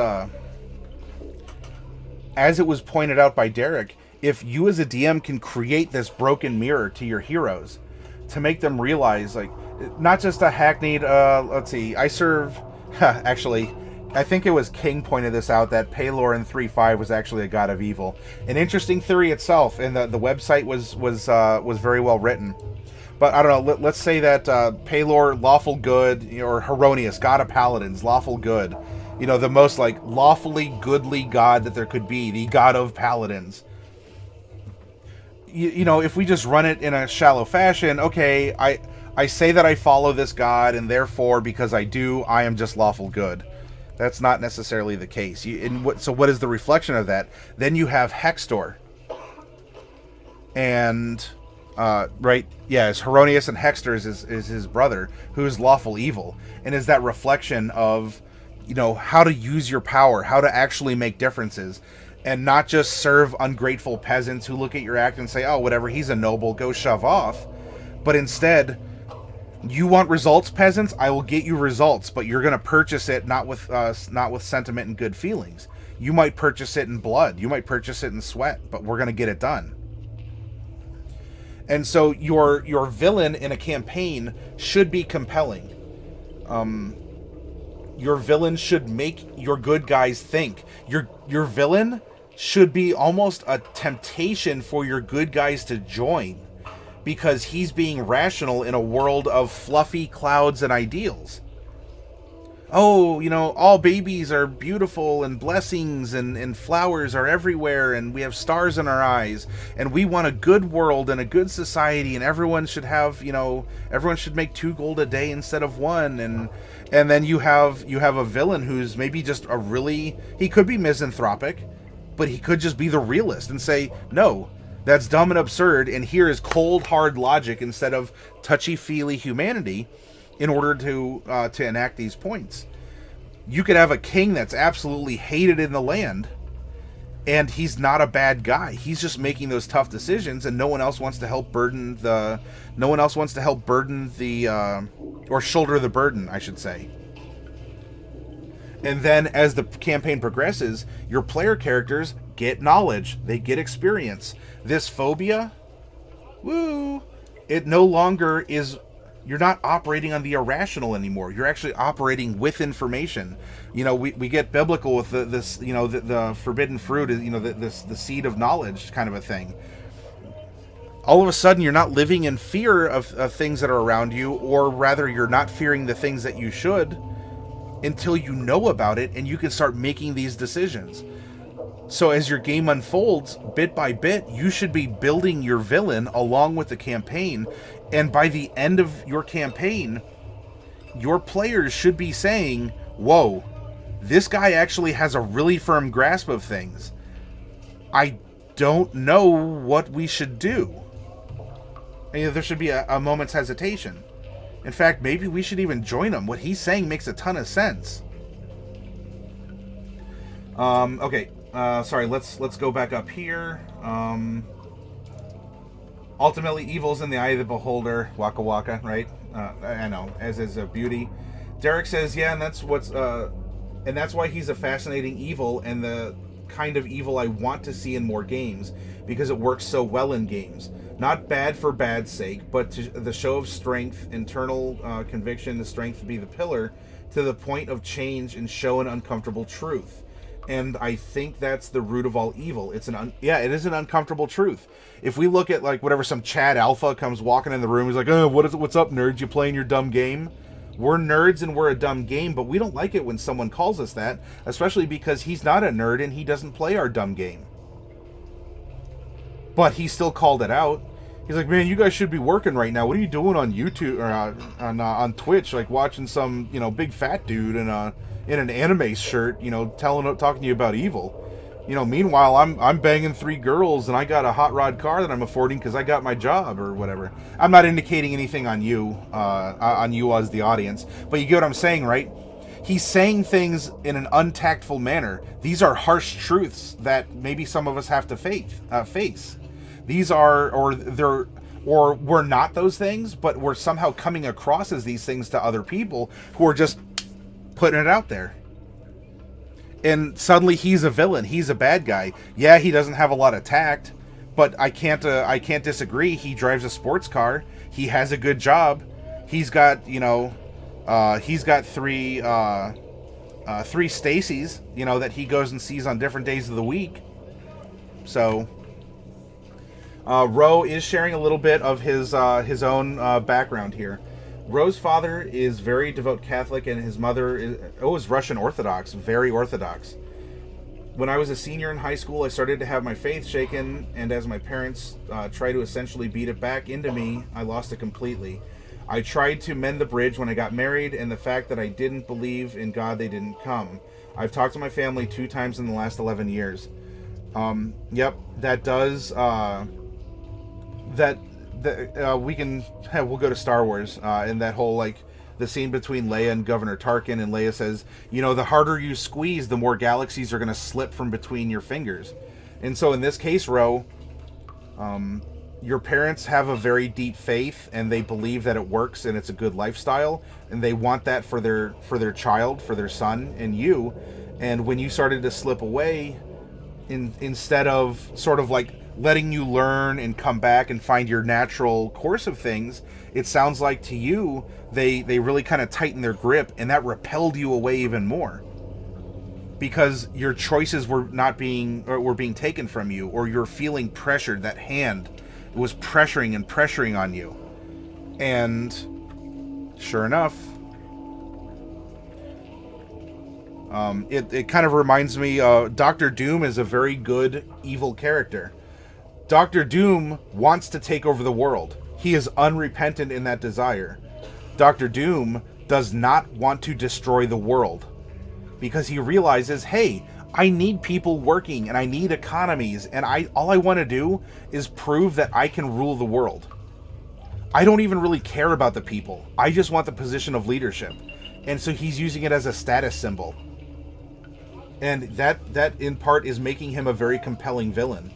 it was pointed out by Derek, if you as a DM can create this broken mirror to your heroes to make them realize, like, not just a hackneyed, let's see, I serve, actually, I think it was King pointed this out, that Paylor in 3.5 was actually a god of evil. An interesting theory itself, and the website was very well written. But I don't know, let's say that Paylor, lawful good, or Heronius, god of paladins, lawful good, You know, the most like lawfully goodly god that there could be, the god of paladins. You know, if we just run it in a shallow fashion, okay, I say that I follow this god, and therefore, because I do, I am just lawful good. That's not necessarily the case. So what is the reflection of that? Then you have Hextor. And, right, yeah, it's Heronius, and Hextor is his brother, who's lawful evil. And is that reflection of, you know, how to use your power, how to actually make differences, and not just serve ungrateful peasants who look at your act and say, oh, whatever, he's a noble, go shove off. But instead, you want results, peasants? I will get you results, but you're going to purchase it not with sentiment and good feelings. You might purchase it in blood. You might purchase it in sweat, but we're going to get it done. And so your villain in a campaign should be compelling. Your villain should make your good guys think. Your villain should be almost a temptation for your good guys to join, because he's being rational in a world of fluffy clouds and ideals. Oh, you know, all babies are beautiful, and blessings and flowers are everywhere, and we have stars in our eyes, and we want a good world and a good society, and everyone should have, you know, everyone should make 2 gold a day instead of 1, and then you have a villain who's maybe just he could be misanthropic, but he could just be the realist and say, no, that's dumb and absurd, and here is cold, hard logic instead of touchy-feely humanity in order to enact these points. You could have a king that's absolutely hated in the land, and he's not a bad guy. He's just making those tough decisions, and no one else wants to help burden the or shoulder the burden, I should say. And then as the campaign progresses, your player characters get knowledge, they get experience. This phobia, woo, it no longer is, you're not operating on the irrational anymore. You're actually operating with information. You know, we get biblical with this, you know, the forbidden fruit is, you know, the seed of knowledge kind of a thing. All of a sudden, you're not living in fear of things that are around you, or rather, you're not fearing the things that you should until you know about it, and you can start making these decisions. So as your game unfolds, bit by bit, you should be building your villain along with the campaign, and by the end of your campaign, your players should be saying, whoa, this guy actually has a really firm grasp of things. I don't know what we should do. And there should be a moment's hesitation. In fact, maybe we should even join him. What he's saying makes a ton of sense. Okay. Sorry, let's go back up here. Ultimately, evil's in the eye of the beholder. Waka waka, right? I know, as is a beauty. Derek says, yeah, and that's why he's a fascinating evil, and the kind of evil I want to see in more games, because it works so well in games. Not bad for bad's sake, but the show of strength, internal conviction, the strength to be the pillar, to the point of change and show an uncomfortable truth. And I think that's the root of all evil. It is an uncomfortable truth. If we look at, like, whatever, some Chad Alpha comes walking in the room, he's like, oh, what's up, nerds? You playing your dumb game? We're nerds and we're a dumb game, but we don't like it when someone calls us that, especially because he's not a nerd and he doesn't play our dumb game. But he still called it out. He's like, man, you guys should be working right now. What are you doing on YouTube or on Twitch? Like watching some, you know, big fat dude in an anime shirt, you know, talking to you about evil. You know, meanwhile, I'm banging 3 girls and I got a hot rod car that I'm affording because I got my job or whatever. I'm not indicating anything on you as the audience, but you get what I'm saying, right? He's saying things in an untactful manner. These are harsh truths that maybe some of us have to face. These are, or we're not those things, but we're somehow coming across as these things to other people who are just putting it out there. And suddenly he's a villain. He's a bad guy. Yeah, he doesn't have a lot of tact, but I can't disagree. He drives a sports car. He has a good job. He's got, you know, he's got three Stacys, you know, that he goes and sees on different days of the week. So Ro is sharing a little bit of his own background here. Ro's father is very devout Catholic, and his mother is Russian Orthodox, very Orthodox. When I was a senior in high school, I started to have my faith shaken, and as my parents tried to essentially beat it back into me, I lost it completely. I tried to mend the bridge when I got married, and the fact that I didn't believe in God, they didn't come. I've talked to my family 2 times in the last 11 years. Yep, that does... we'll go to Star Wars, and that whole, like, the scene between Leia and Governor Tarkin, and Leia says, you know, the harder you squeeze, the more galaxies are going to slip from between your fingers. And so in this case, Ro, your parents have a very deep faith, and they believe that it works and it's a good lifestyle, and they want that for their child, for their son and you. And when you started to slip away, instead of sort of like letting you learn and come back and find your natural course of things, it sounds like to you they really kind of tightened their grip, and that repelled you away even more, because your choices were being taken from you, or you're feeling pressured. That hand was pressuring on you. And sure enough, it kind of reminds me, Dr. Doom is a very good evil character. Dr. Doom wants to take over the world. He is unrepentant in that desire. Dr. Doom does not want to destroy the world, because he realizes, hey, I need people working, and I need economies, and all I want to do is prove that I can rule the world. I don't even really care about the people. I just want the position of leadership. And so he's using it as a status symbol. And that in part is making him a very compelling villain.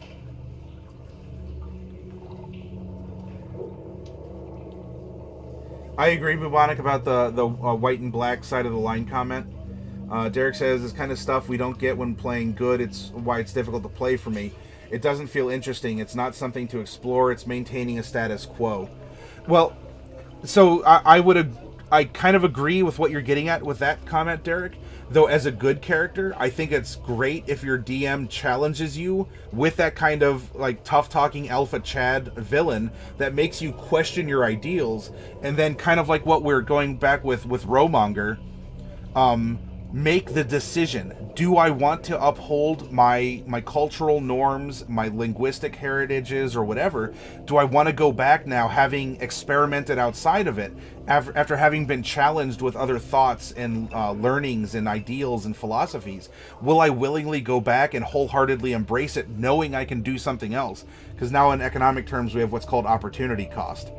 I agree, Bubonic, about the white and black side of the line comment. Derek says, this kind of stuff we don't get when playing good. It's why it's difficult to play for me. It doesn't feel interesting. It's not something to explore. It's maintaining a status quo. Well, so I kind of agree with what you're getting at with that comment, Derek. Though as a good character, I think it's great if your DM challenges you with that kind of like tough-talking alpha Chad villain that makes you question your ideals, and then kind of like what we're going back with Romonger, make the decision. Do I want to uphold my cultural norms, my linguistic heritages, or whatever? Do I want to go back now, having experimented outside of it, after having been challenged with other thoughts and learnings and ideals and philosophies? Will I willingly go back and wholeheartedly embrace it, knowing I can do something else? Because now in economic terms, we have what's called opportunity cost.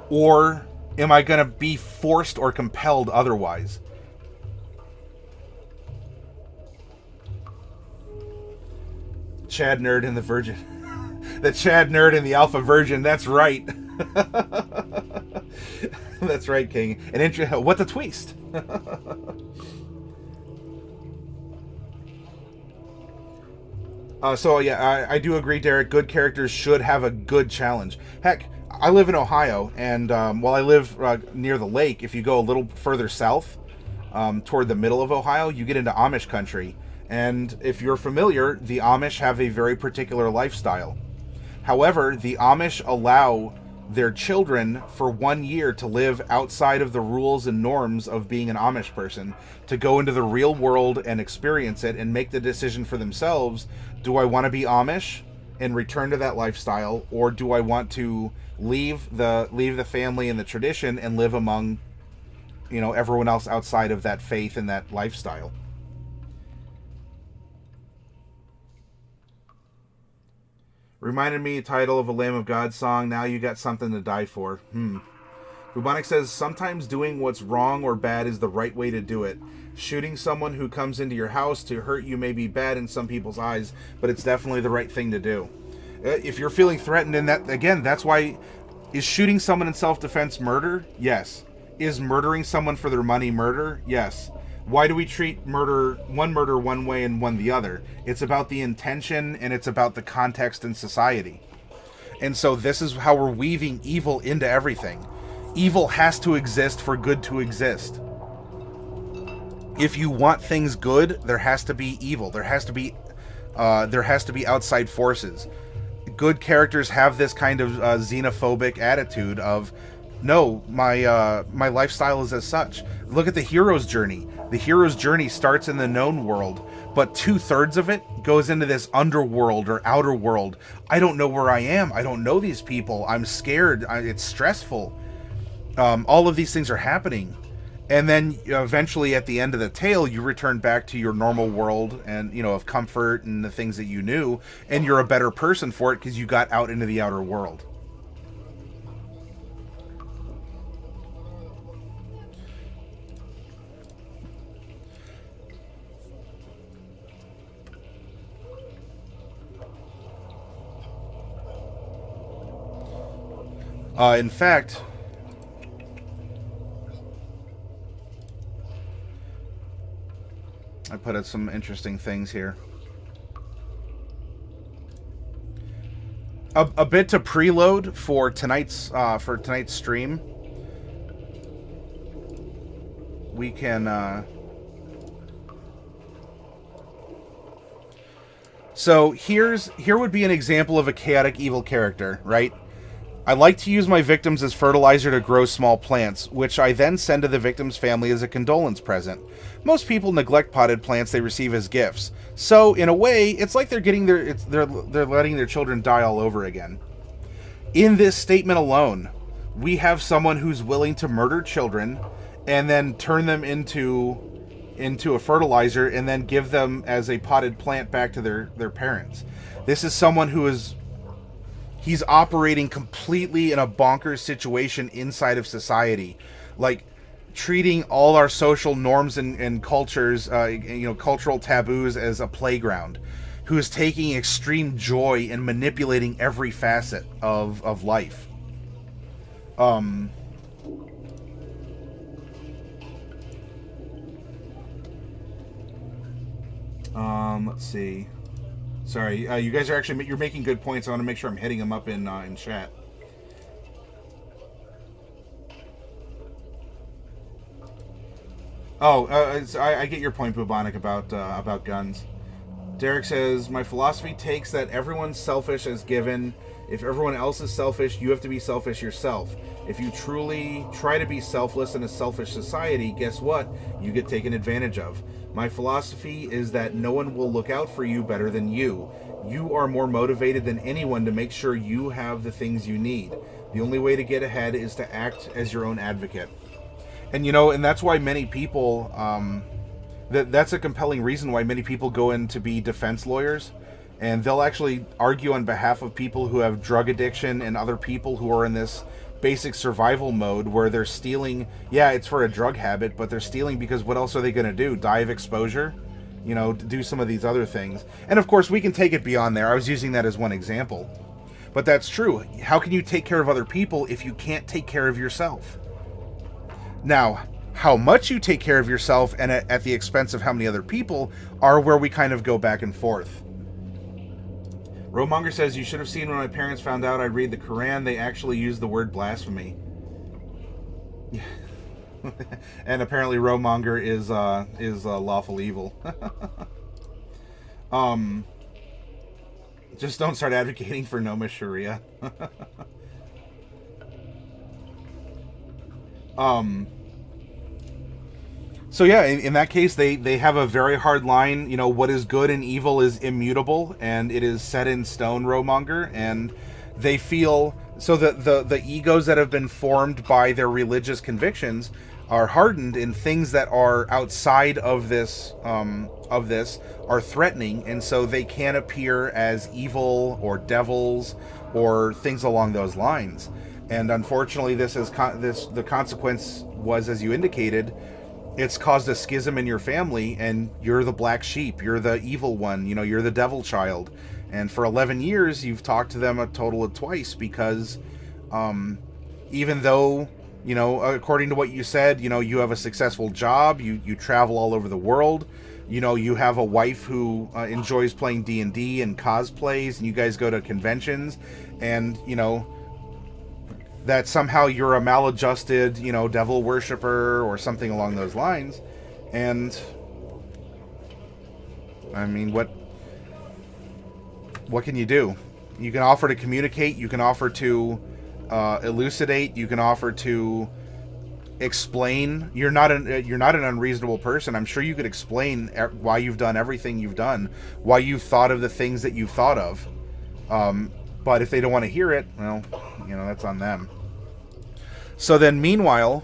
Or am I going to be forced or compelled otherwise? Chad nerd and the virgin. The Chad nerd and the alpha virgin. That's right. That's right, King. What a twist. So yeah, I do agree, Derek. Good characters should have a good challenge. Heck, I live in Ohio, and while I live near the lake, if you go a little further south, toward the middle of Ohio, you get into Amish country. And if you're familiar, the Amish have a very particular lifestyle. However, the Amish allow their children for 1 year to live outside of the rules and norms of being an Amish person, to go into the real world and experience it and make the decision for themselves. Do I want to be Amish and return to that lifestyle, or do I want to leave the family and the tradition and live among, everyone else outside of that faith and that lifestyle? Reminded me title of a Lamb of God song. Now you got something to die for. Bubonic says, sometimes doing what's wrong or bad is the right way to do it. Shooting someone who comes into your house to hurt you may be bad in some people's eyes, but it's definitely the right thing to do. If you're feeling threatened, and that, again, that's why, is shooting someone in self-defense murder? Yes. Is murdering someone for their money murder? Yes. Why do we treat murder one way and one the other? It's about the intention, and it's about the context and society. And so this is how we're weaving evil into everything. Evil has to exist for good to exist. If you want things good, there has to be evil. There has to be outside forces. good characters have this kind of xenophobic attitude of, no, my lifestyle is as such. Look at the hero's journey. The hero's journey starts in the known world, but 2/3 of it goes into this underworld or outer world. I don't know where I am. I don't know these people. I'm scared. It's stressful. All of these things are happening. And then eventually at the end of the tale, you return back to your normal world and, of comfort and the things that you knew. And you're a better person for it because you got out into the outer world. In fact, I put out some interesting things here. A bit to preload for tonight's stream. We can. So here would be an example of a chaotic evil character, right? I like to use my victims as fertilizer to grow small plants, which I then send to the victim's family as a condolence present. Most people neglect potted plants they receive as gifts, so in a way, it's like they're letting their children die all over again. In this statement alone, we have someone who's willing to murder children and then turn them into a fertilizer and then give them as a potted plant back to their parents. This is someone who is. He's operating completely in a bonkers situation inside of society, like treating all our social norms and cultures, cultural taboos as a playground, who is taking extreme joy in manipulating every facet of life. Let's see. Sorry, you guys are you're making good points. I want to make sure I'm hitting them up in chat. Oh, I get your point, Bubonic, about guns. Derek says, my philosophy takes that everyone's selfish as given. If everyone else is selfish, you have to be selfish yourself. If you truly try to be selfless in a selfish society, guess what? You get taken advantage of. My philosophy is that no one will look out for you better than you. You are more motivated than anyone to make sure you have the things you need. The only way to get ahead is to act as your own advocate. And and that's why many people, that's a compelling reason why many people go in to be defense lawyers. And they'll actually argue on behalf of people who have drug addiction and other people who are in this basic survival mode where they're stealing. Yeah, it's for a drug habit, but they're stealing because what else are they going to do? Die of exposure? Do some of these other things. And of course, we can take it beyond there. I was using that as one example. But that's true. How can you take care of other people if you can't take care of yourself? Now, how much you take care of yourself and at the expense of how many other people are where we kind of go back and forth. Romonger says, you should have seen when my parents found out I read the Quran, they actually used the word blasphemy. And apparently Romonger is lawful evil. Just don't start advocating for Noma Sharia. So yeah, in that case, they have a very hard line. What is good and evil is immutable, and it is set in stone, Romonger. And they feel so that the egos that have been formed by their religious convictions are hardened, and things that are outside of this are threatening, and so they can appear as evil or devils or things along those lines. And unfortunately, the consequence was, as you indicated, it's caused a schism in your family, and you're the black sheep. You're the evil one. You're the devil child. And for 11 years, you've talked to them a total of twice because even though, according to what you said, you have a successful job, you travel all over the world, you have a wife who enjoys playing D&D and cosplays, and you guys go to conventions, and, that somehow you're a maladjusted, devil worshiper or something along those lines. And I mean, what can you do? You can offer to communicate. You can offer to elucidate. You can offer to explain. You're not an unreasonable person. I'm sure you could explain why you've done everything you've done, why you've thought of the things that you've thought of. But if they don't want to hear it, well, you know, that's on them. So then, meanwhile,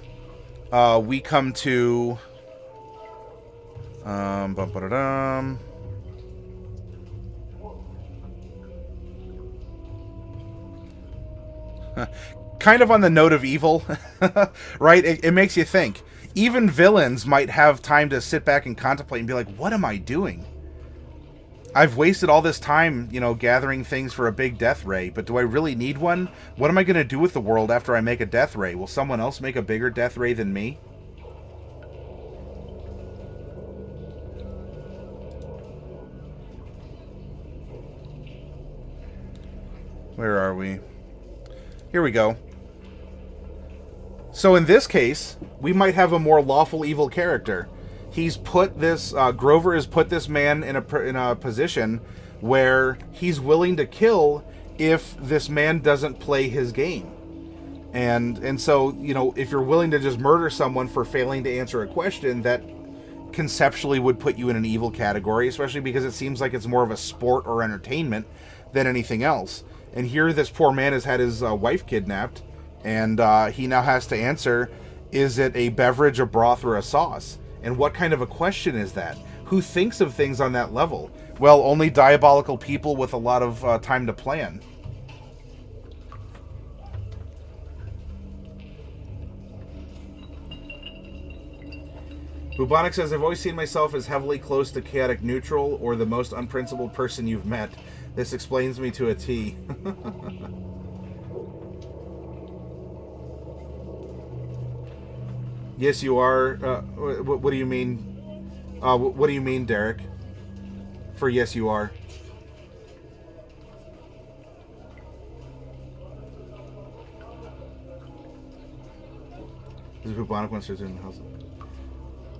we come to kind of on the note of evil, right? It makes you think. Even villains might have time to sit back and contemplate and be like, what am I doing? I've wasted all this time, you know, gathering things for a big death ray, but do I really need one? What am I going to do with the world after I make a death ray? Will someone else make a bigger death ray than me? Where are we? Here we go. So in this case, we might have a more lawful evil character. He's put this, Grover has put this man in a position where he's willing to kill if this man doesn't play his game. And so, you know, if you're willing to just murder someone for failing to answer a question, that conceptually would put you in an evil category, especially because it seems like it's more of a sport or entertainment than anything else. And here this poor man has had his wife kidnapped, and he now has to answer, is it a beverage, a broth, or a sauce? And what kind of a question is that? Who thinks of things on that level? Well, only diabolical people with a lot of time to plan. Bubonic says, I've always seen myself as heavily close to chaotic neutral or the most unprincipled person you've met. This explains me to a T. Yes, you are. What do you mean? What do you mean, Derek? For yes, you are. This is bubonic monsters in the house.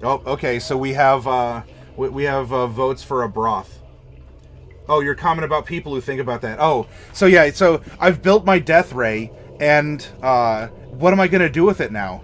Oh, okay. So we have votes for a broth. Oh, your comment about people who think about that. Oh, so yeah. So I've built my death ray, and what am I gonna do with it now?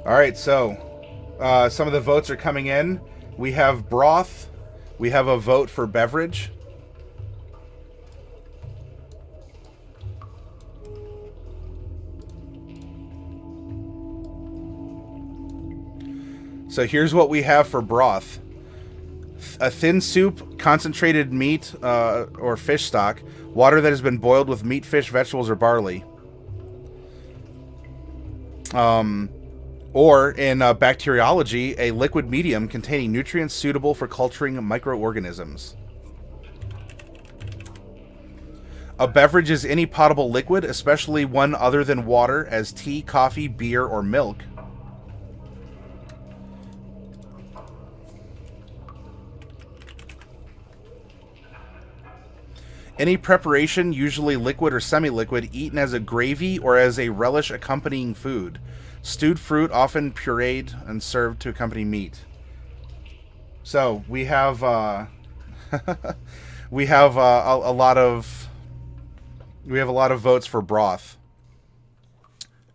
All right, so some of the votes are coming in. We have broth. We have a vote for beverage. So here's what we have for broth. A thin soup, concentrated meat or fish stock, water that has been boiled with meat, fish, vegetables, or barley. Or, in bacteriology, a liquid medium containing nutrients suitable for culturing microorganisms. A beverage is any potable liquid, especially one other than water, as tea, coffee, beer, or milk. Any preparation, usually liquid or semi-liquid, eaten as a gravy or as a relish accompanying food. Stewed fruit, often pureed and served to accompany meat. So we have a lot of votes for broth,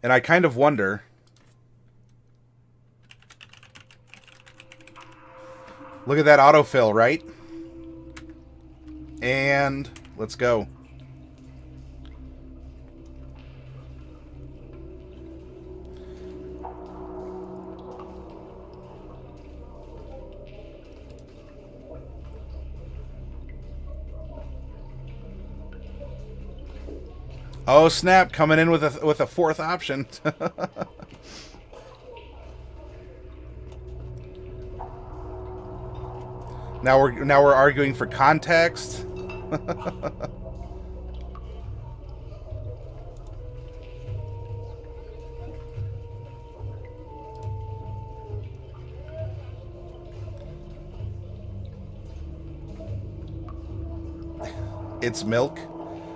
and I kind of wonder. Look at that autofill, right? And let's go. Oh snap! Coming in with a fourth option. Now we're arguing for context. It's milk.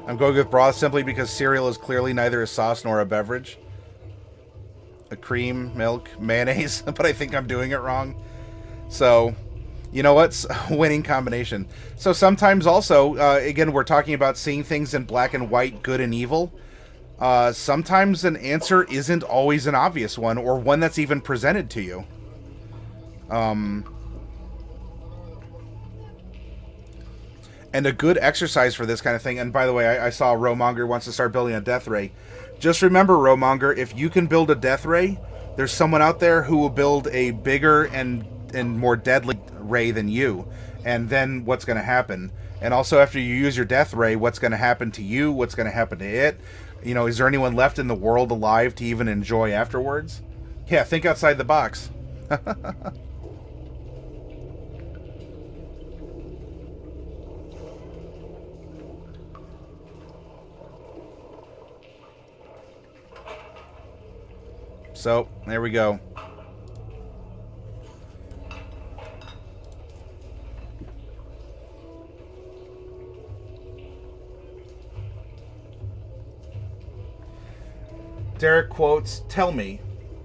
I'm going with broth simply because cereal is clearly neither a sauce nor a beverage. A cream, milk, mayonnaise, but I think I'm doing it wrong. So, you know what's a winning combination. So sometimes also, again, we're talking about seeing things in black and white, good and evil. Sometimes an answer isn't always an obvious one, or one that's even presented to you. And a good exercise for this kind of thing, and by the way, I saw Rowmonger wants to start building a death ray. Just remember, Rowmonger, if you can build a death ray, there's someone out there who will build a bigger and more deadly ray than you. And then what's going to happen? And also, after you use your death ray, what's going to happen to you? What's going to happen to it? You know, is there anyone left in the world alive to even enjoy afterwards? Yeah, think outside the box. So, there we go. Derek quotes, "Tell me,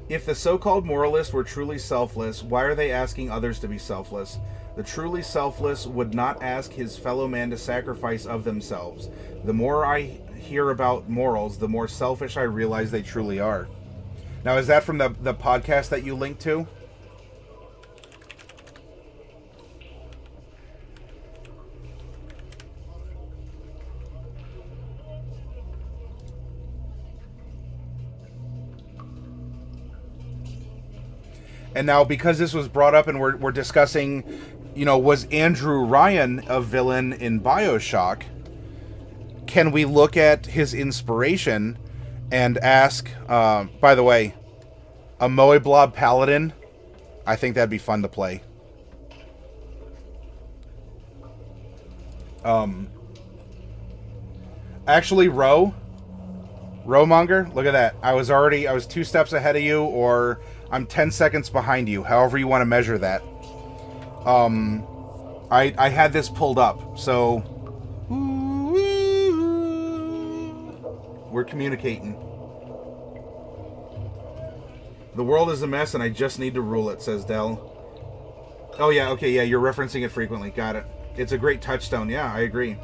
if the so-called moralists were truly selfless, why are they asking others to be selfless? The truly selfless would not ask his fellow man to sacrifice of themselves. The more I hear about morals, the more selfish I realize they truly are." Now, is that from the podcast that you linked to? And now, because this was brought up and we're discussing, you know, was Andrew Ryan a villain in BioShock? Can we look at his inspiration and ask, by the way, a Moe Blob Paladin? I think that'd be fun to play. Actually, Rowmonger, look at that. I was 2 steps ahead of you, or I'm 10 seconds behind you, however you want to measure that. I had this pulled up, so we're communicating. The world is a mess and I just need to rule it, says Dell. Oh yeah, okay, yeah, you're referencing it frequently. Got it. It's a great touchstone. Yeah, I agree.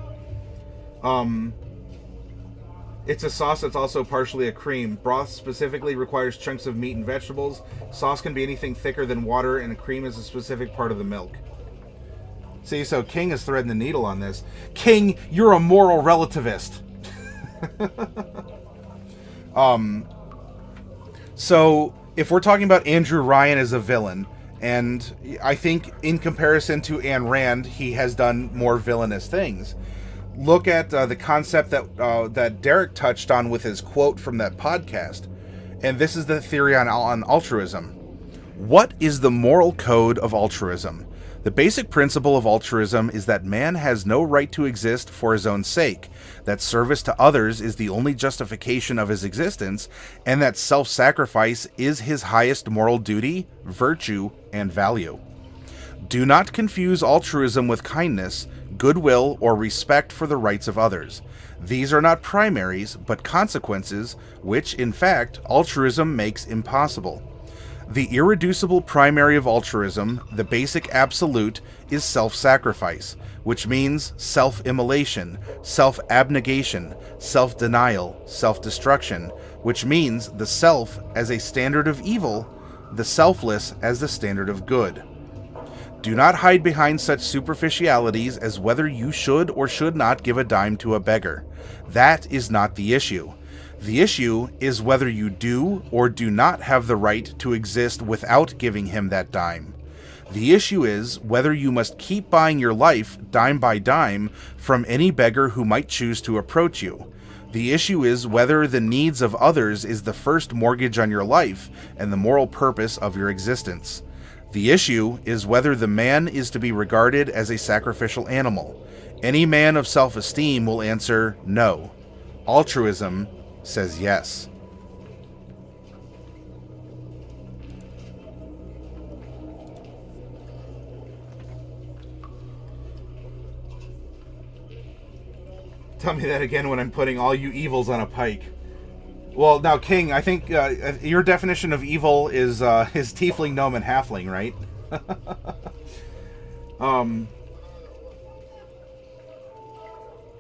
It's a sauce that's also partially a cream. Broth specifically requires chunks of meat and vegetables. Sauce can be anything thicker than water, and a cream is a specific part of the milk. See, so King is threading the needle on this. King, you're a moral relativist. So, if we're talking about Andrew Ryan as a villain, and I think in comparison to Ayn Rand, he has done more villainous things. Look at the concept that Derek touched on with his quote from that podcast. And this is the theory on altruism. What is the moral code of altruism? The basic principle of altruism is that man has no right to exist for his own sake, that service to others is the only justification of his existence, and that self-sacrifice is his highest moral duty, virtue, and value. Do not confuse altruism with kindness, goodwill, or respect for the rights of others. These are not primaries, but consequences, which, in fact, altruism makes impossible. The irreducible primary of altruism, the basic absolute, is self-sacrifice, which means self-immolation, self-abnegation, self-denial, self-destruction, which means the self as a standard of evil, the selfless as the standard of good. Do not hide behind such superficialities as whether you should or should not give a dime to a beggar. That is not the issue. The issue is whether you do or do not have the right to exist without giving him that dime. The issue is whether you must keep buying your life, dime by dime, from any beggar who might choose to approach you. The issue is whether the needs of others is the first mortgage on your life and the moral purpose of your existence. The issue is whether the man is to be regarded as a sacrificial animal. Any man of self-esteem will answer no. Altruism says yes. Tell me that again when I'm putting all you evils on a pike. Well, now, King, I think your definition of evil is tiefling, gnome, and halfling, right?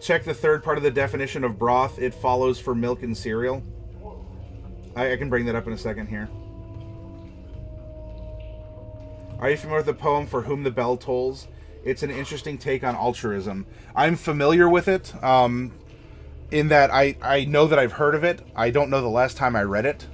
Check the third part of the definition of broth. It follows for milk and cereal. I can bring that up in a second here. Are you familiar with the poem For Whom the Bell Tolls? It's an interesting take on altruism. I'm familiar with it, in that I know that I've heard of it. I don't know the last time I read it.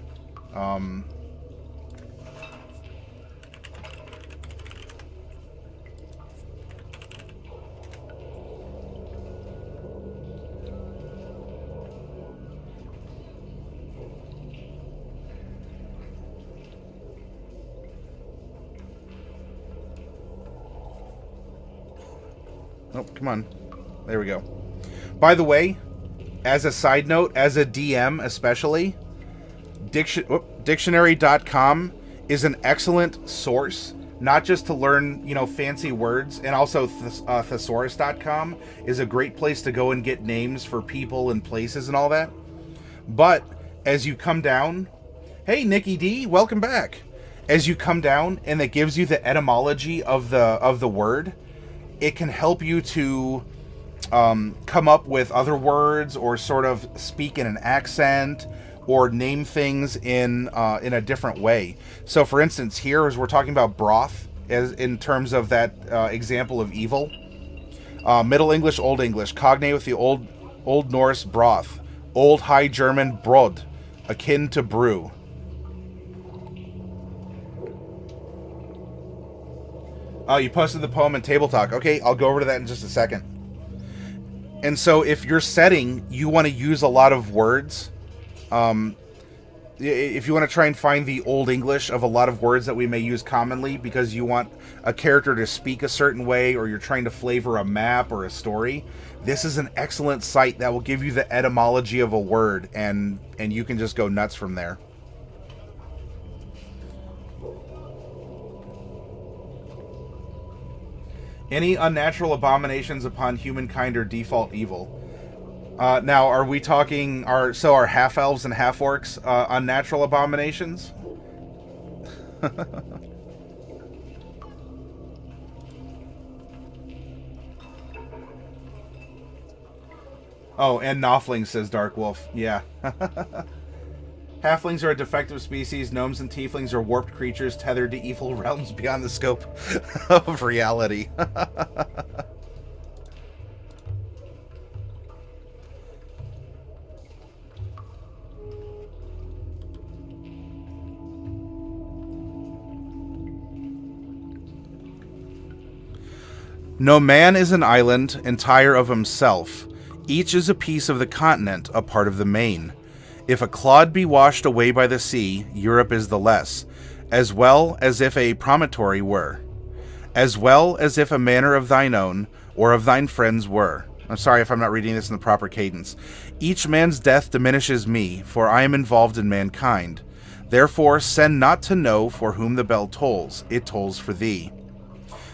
Oh, come on. There we go. By the way, as a side note, as a DM especially, dictionary.com is an excellent source, not just to learn, fancy words, and also thesaurus.com is a great place to go and get names for people and places and all that. But as you come down, hey, Nikki D, welcome back. As you come down and it gives you the etymology of the word, it can help you to come up with other words or sort of speak in an accent or name things in a different way. So, for instance, here as we're talking about broth, as in terms of that example of evil, Middle English, Old English, cognate with the Old Norse broth, Old High German brod, akin to brew. Oh, you posted the poem in Table Talk. Okay, I'll go over to that in just a second. And so if you're setting, you want to use a lot of words. If you want to try and find the Old English of a lot of words that we may use commonly because you want a character to speak a certain way or you're trying to flavor a map or a story, this is an excellent site that will give you the etymology of a word, and you can just go nuts from there. Any unnatural abominations upon humankind are default evil. Now, are we talking are half-elves and half-orcs unnatural abominations? Oh, and Knopfling, says Dark Wolf. Yeah. Halflings are a defective species. Gnomes and tieflings are warped creatures tethered to evil realms beyond the scope of reality. No man is an island, entire of himself. Each is a piece of the continent, a part of the main. If a clod be washed away by the sea, Europe is the less, as well as if a promontory were, as well as if a manor of thine own, or of thine friends were. I'm sorry if I'm not reading this in the proper cadence. Each man's death diminishes me, for I am involved in mankind. Therefore send not to know for whom the bell tolls, it tolls for thee.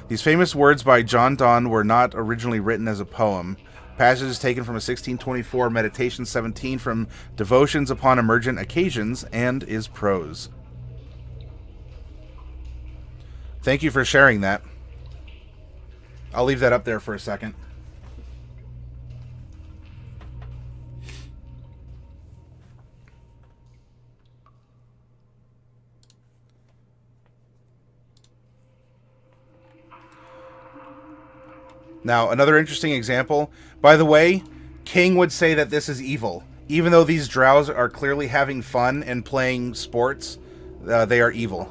These famous words by John Donne were not originally written as a poem. Passage is taken from a 1624 Meditation 17 from Devotions Upon Emergent Occasions and is prose. Thank you for sharing that. I'll leave that up there for a second. Now, another interesting example. By the way, King would say that this is evil. Even though these drows are clearly having fun and playing sports, they are evil.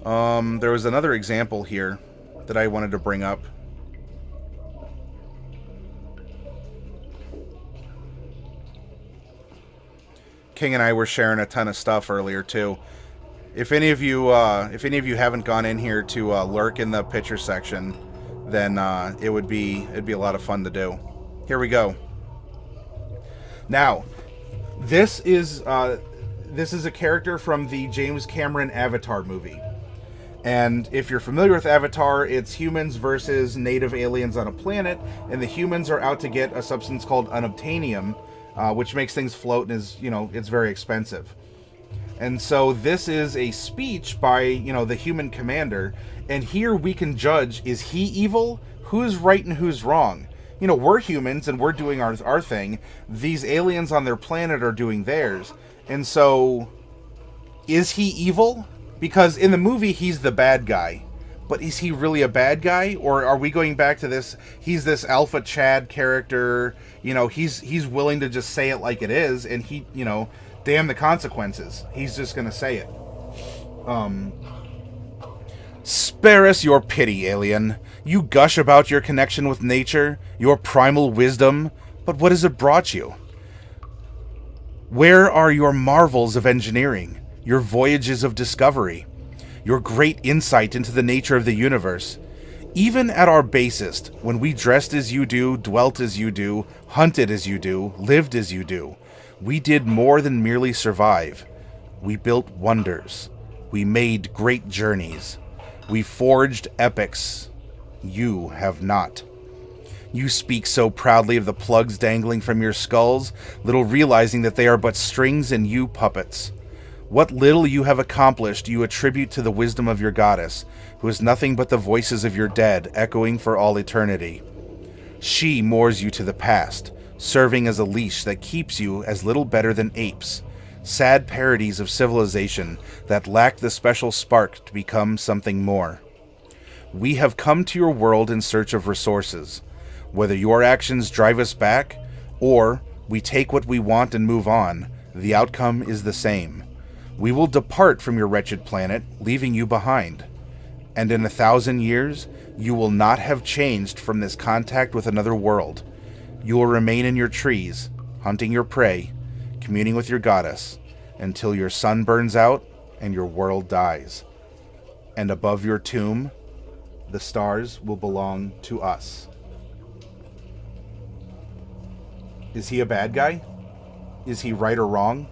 There was another example here that I wanted to bring up. King and I were sharing a ton of stuff earlier too. If any of you haven't gone in here to lurk in the picture section, then it'd be a lot of fun to do. Here we go. Now, this is a character from the James Cameron Avatar movie, And if you're familiar with Avatar, it's humans versus native aliens on a planet, and the humans are out to get a substance called unobtainium, which makes things float and is, it's very expensive. And so this is a speech by, the human commander, and here we can judge, is he evil? Who's right and who's wrong? We're humans and we're doing our thing. These aliens on their planet are doing theirs. And so, is he evil? Because in the movie, he's the bad guy. But is he really a bad guy? Or are we going back to this, he's this alpha Chad character, he's willing to just say it like it is, and he, damn the consequences. He's just going to say it. Spare us your pity, alien. You gush about your connection with nature, your primal wisdom, but what has it brought you? Where are your marvels of engineering, your voyages of discovery, your great insight into the nature of the universe? Even at our basest, when we dressed as you do, dwelt as you do, hunted as you do, lived as you do, we did more than merely survive. We built wonders. We made great journeys. We forged epics. You have not. You speak so proudly of the plugs dangling from your skulls, little realizing that they are but strings and you puppets. What little you have accomplished you attribute to the wisdom of your goddess, who is nothing but the voices of your dead echoing for all eternity. She moors you to the past, serving as a leash that keeps you as little better than apes, sad parodies of civilization that lack the special spark to become something more. We have come to your world in search of resources. Whether your actions drive us back, or we take what we want and move on, the outcome is the same. We will depart from your wretched planet, leaving you behind. And in 1,000 years, you will not have changed from this contact with another world. You will remain in your trees, hunting your prey, communing with your goddess, until your sun burns out and your world dies. And above your tomb, the stars will belong to us. Is he a bad guy? Is he right or wrong?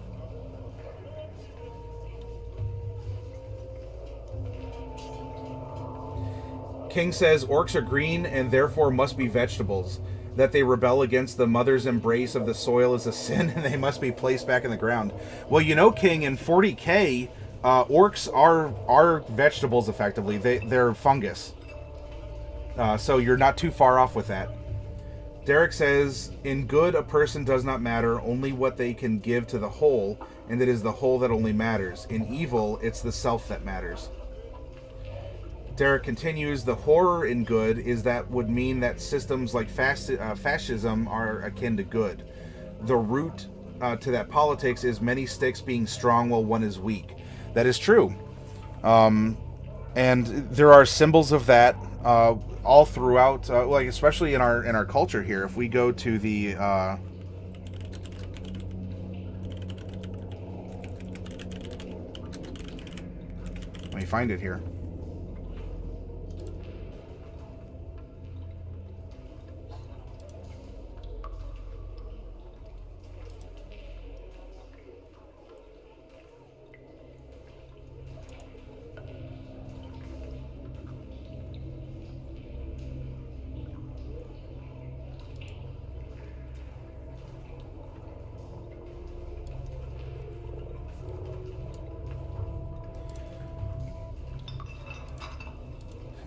King says orcs are green and therefore must be vegetables. That they rebel against the mother's embrace of the soil is a sin and they must be placed back in the ground. Well, King, in 40K, orcs are vegetables effectively. They're fungus. So you're not too far off with that. Derek says, in good, a person does not matter, only what they can give to the whole, and it is the whole that only matters. In evil, it's the self that matters. Derek continues, the horror in good is that would mean that systems like fascism are akin to good. The root to that politics is many sticks being strong while one is weak. That is true. And there are symbols of that all throughout, like especially in our culture here. If we go to the let me find it here.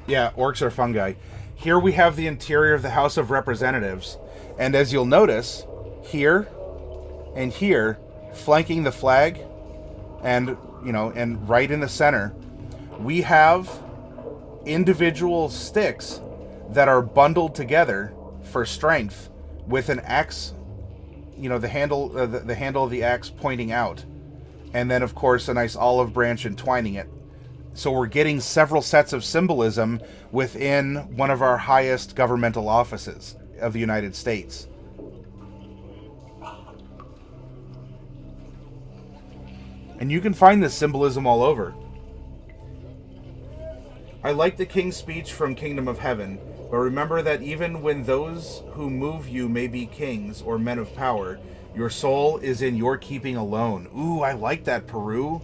Yeah, orcs are fungi. Here we have the interior of the House of Representatives. And as you'll notice, here and here, flanking the flag, and, and right in the center, we have individual sticks that are bundled together for strength with an axe, the handle of the axe pointing out. And then, of course, a nice olive branch entwining it. So we're getting several sets of symbolism within one of our highest governmental offices of the United States. And you can find this symbolism all over. I like the King's speech from Kingdom of Heaven, but remember that even when those who move you may be kings or men of power, your soul is in your keeping alone. Ooh, I like that, Peru.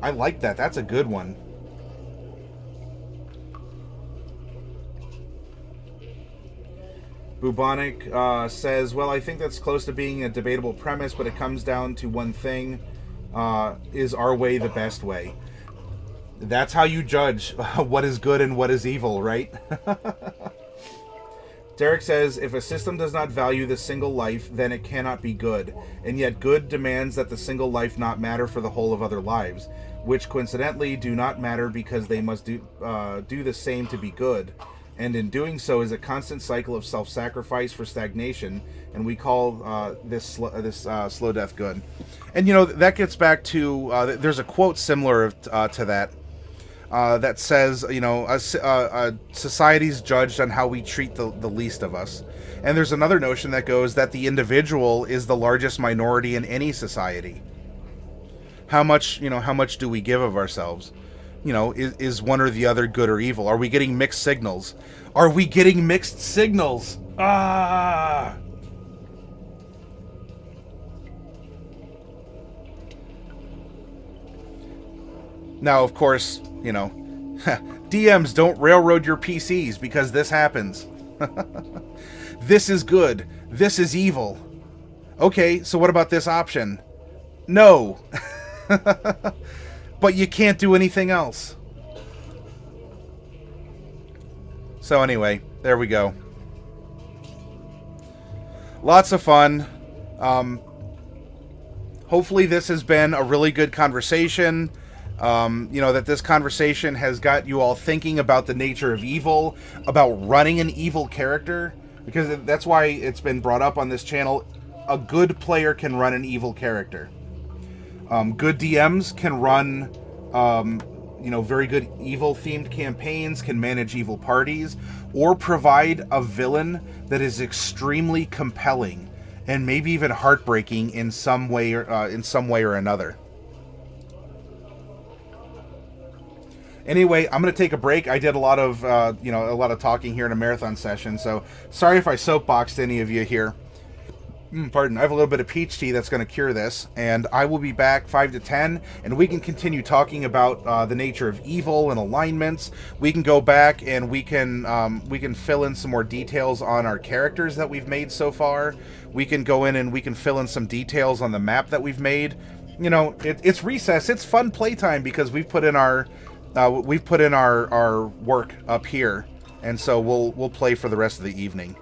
I like that. That's a good one. Bubonic says, well, I think that's close to being a debatable premise, but it comes down to one thing. Is our way the best way? That's how you judge what is good and what is evil, right? Derek says, if a system does not value the single life, then it cannot be good. And yet good demands that the single life not matter for the whole of other lives, which coincidentally do not matter because they must do the same to be good. And in doing so is a constant cycle of self-sacrifice for stagnation, and we call this slow death good. And, you know, that gets back to, there's a quote similar to that. That says, you know, society's judged on how we treat the least of us. And there's another notion that goes that the individual is the largest minority in any society. How much do we give of ourselves? You know, is one or the other good or evil? Are we getting mixed signals? Are we getting mixed signals? Ah! Now, of course, you know, DMs don't railroad your PCs because this happens. This is good. This is evil. Okay, so what about this option? No. But you can't do anything else. So anyway, there we go. Lots of fun. Hopefully this has been a really good conversation. You know, that this conversation has got you all thinking about the nature of evil, about running an evil character, because that's why it's been brought up on this channel. A good player can run an evil character. Good DMs can run, you know, very good evil-themed campaigns, can manage evil parties, or provide a villain that is extremely compelling and maybe even heartbreaking in some way or another. Anyway, I'm going to take a break. I did a lot of, you know, a lot of talking here in a marathon session, so sorry if I soapboxed any of you here. Pardon. I have a little bit of peach tea that's going to cure this, and I will be back 5 to 10, and we can continue talking about the nature of evil and alignments. We can go back and we can fill in some more details on our characters that we've made so far. We can go in and we can fill in some details on the map that we've made. You know, it's recess. It's fun playtime because we've put in our work up here, and so we'll play for the rest of the evening.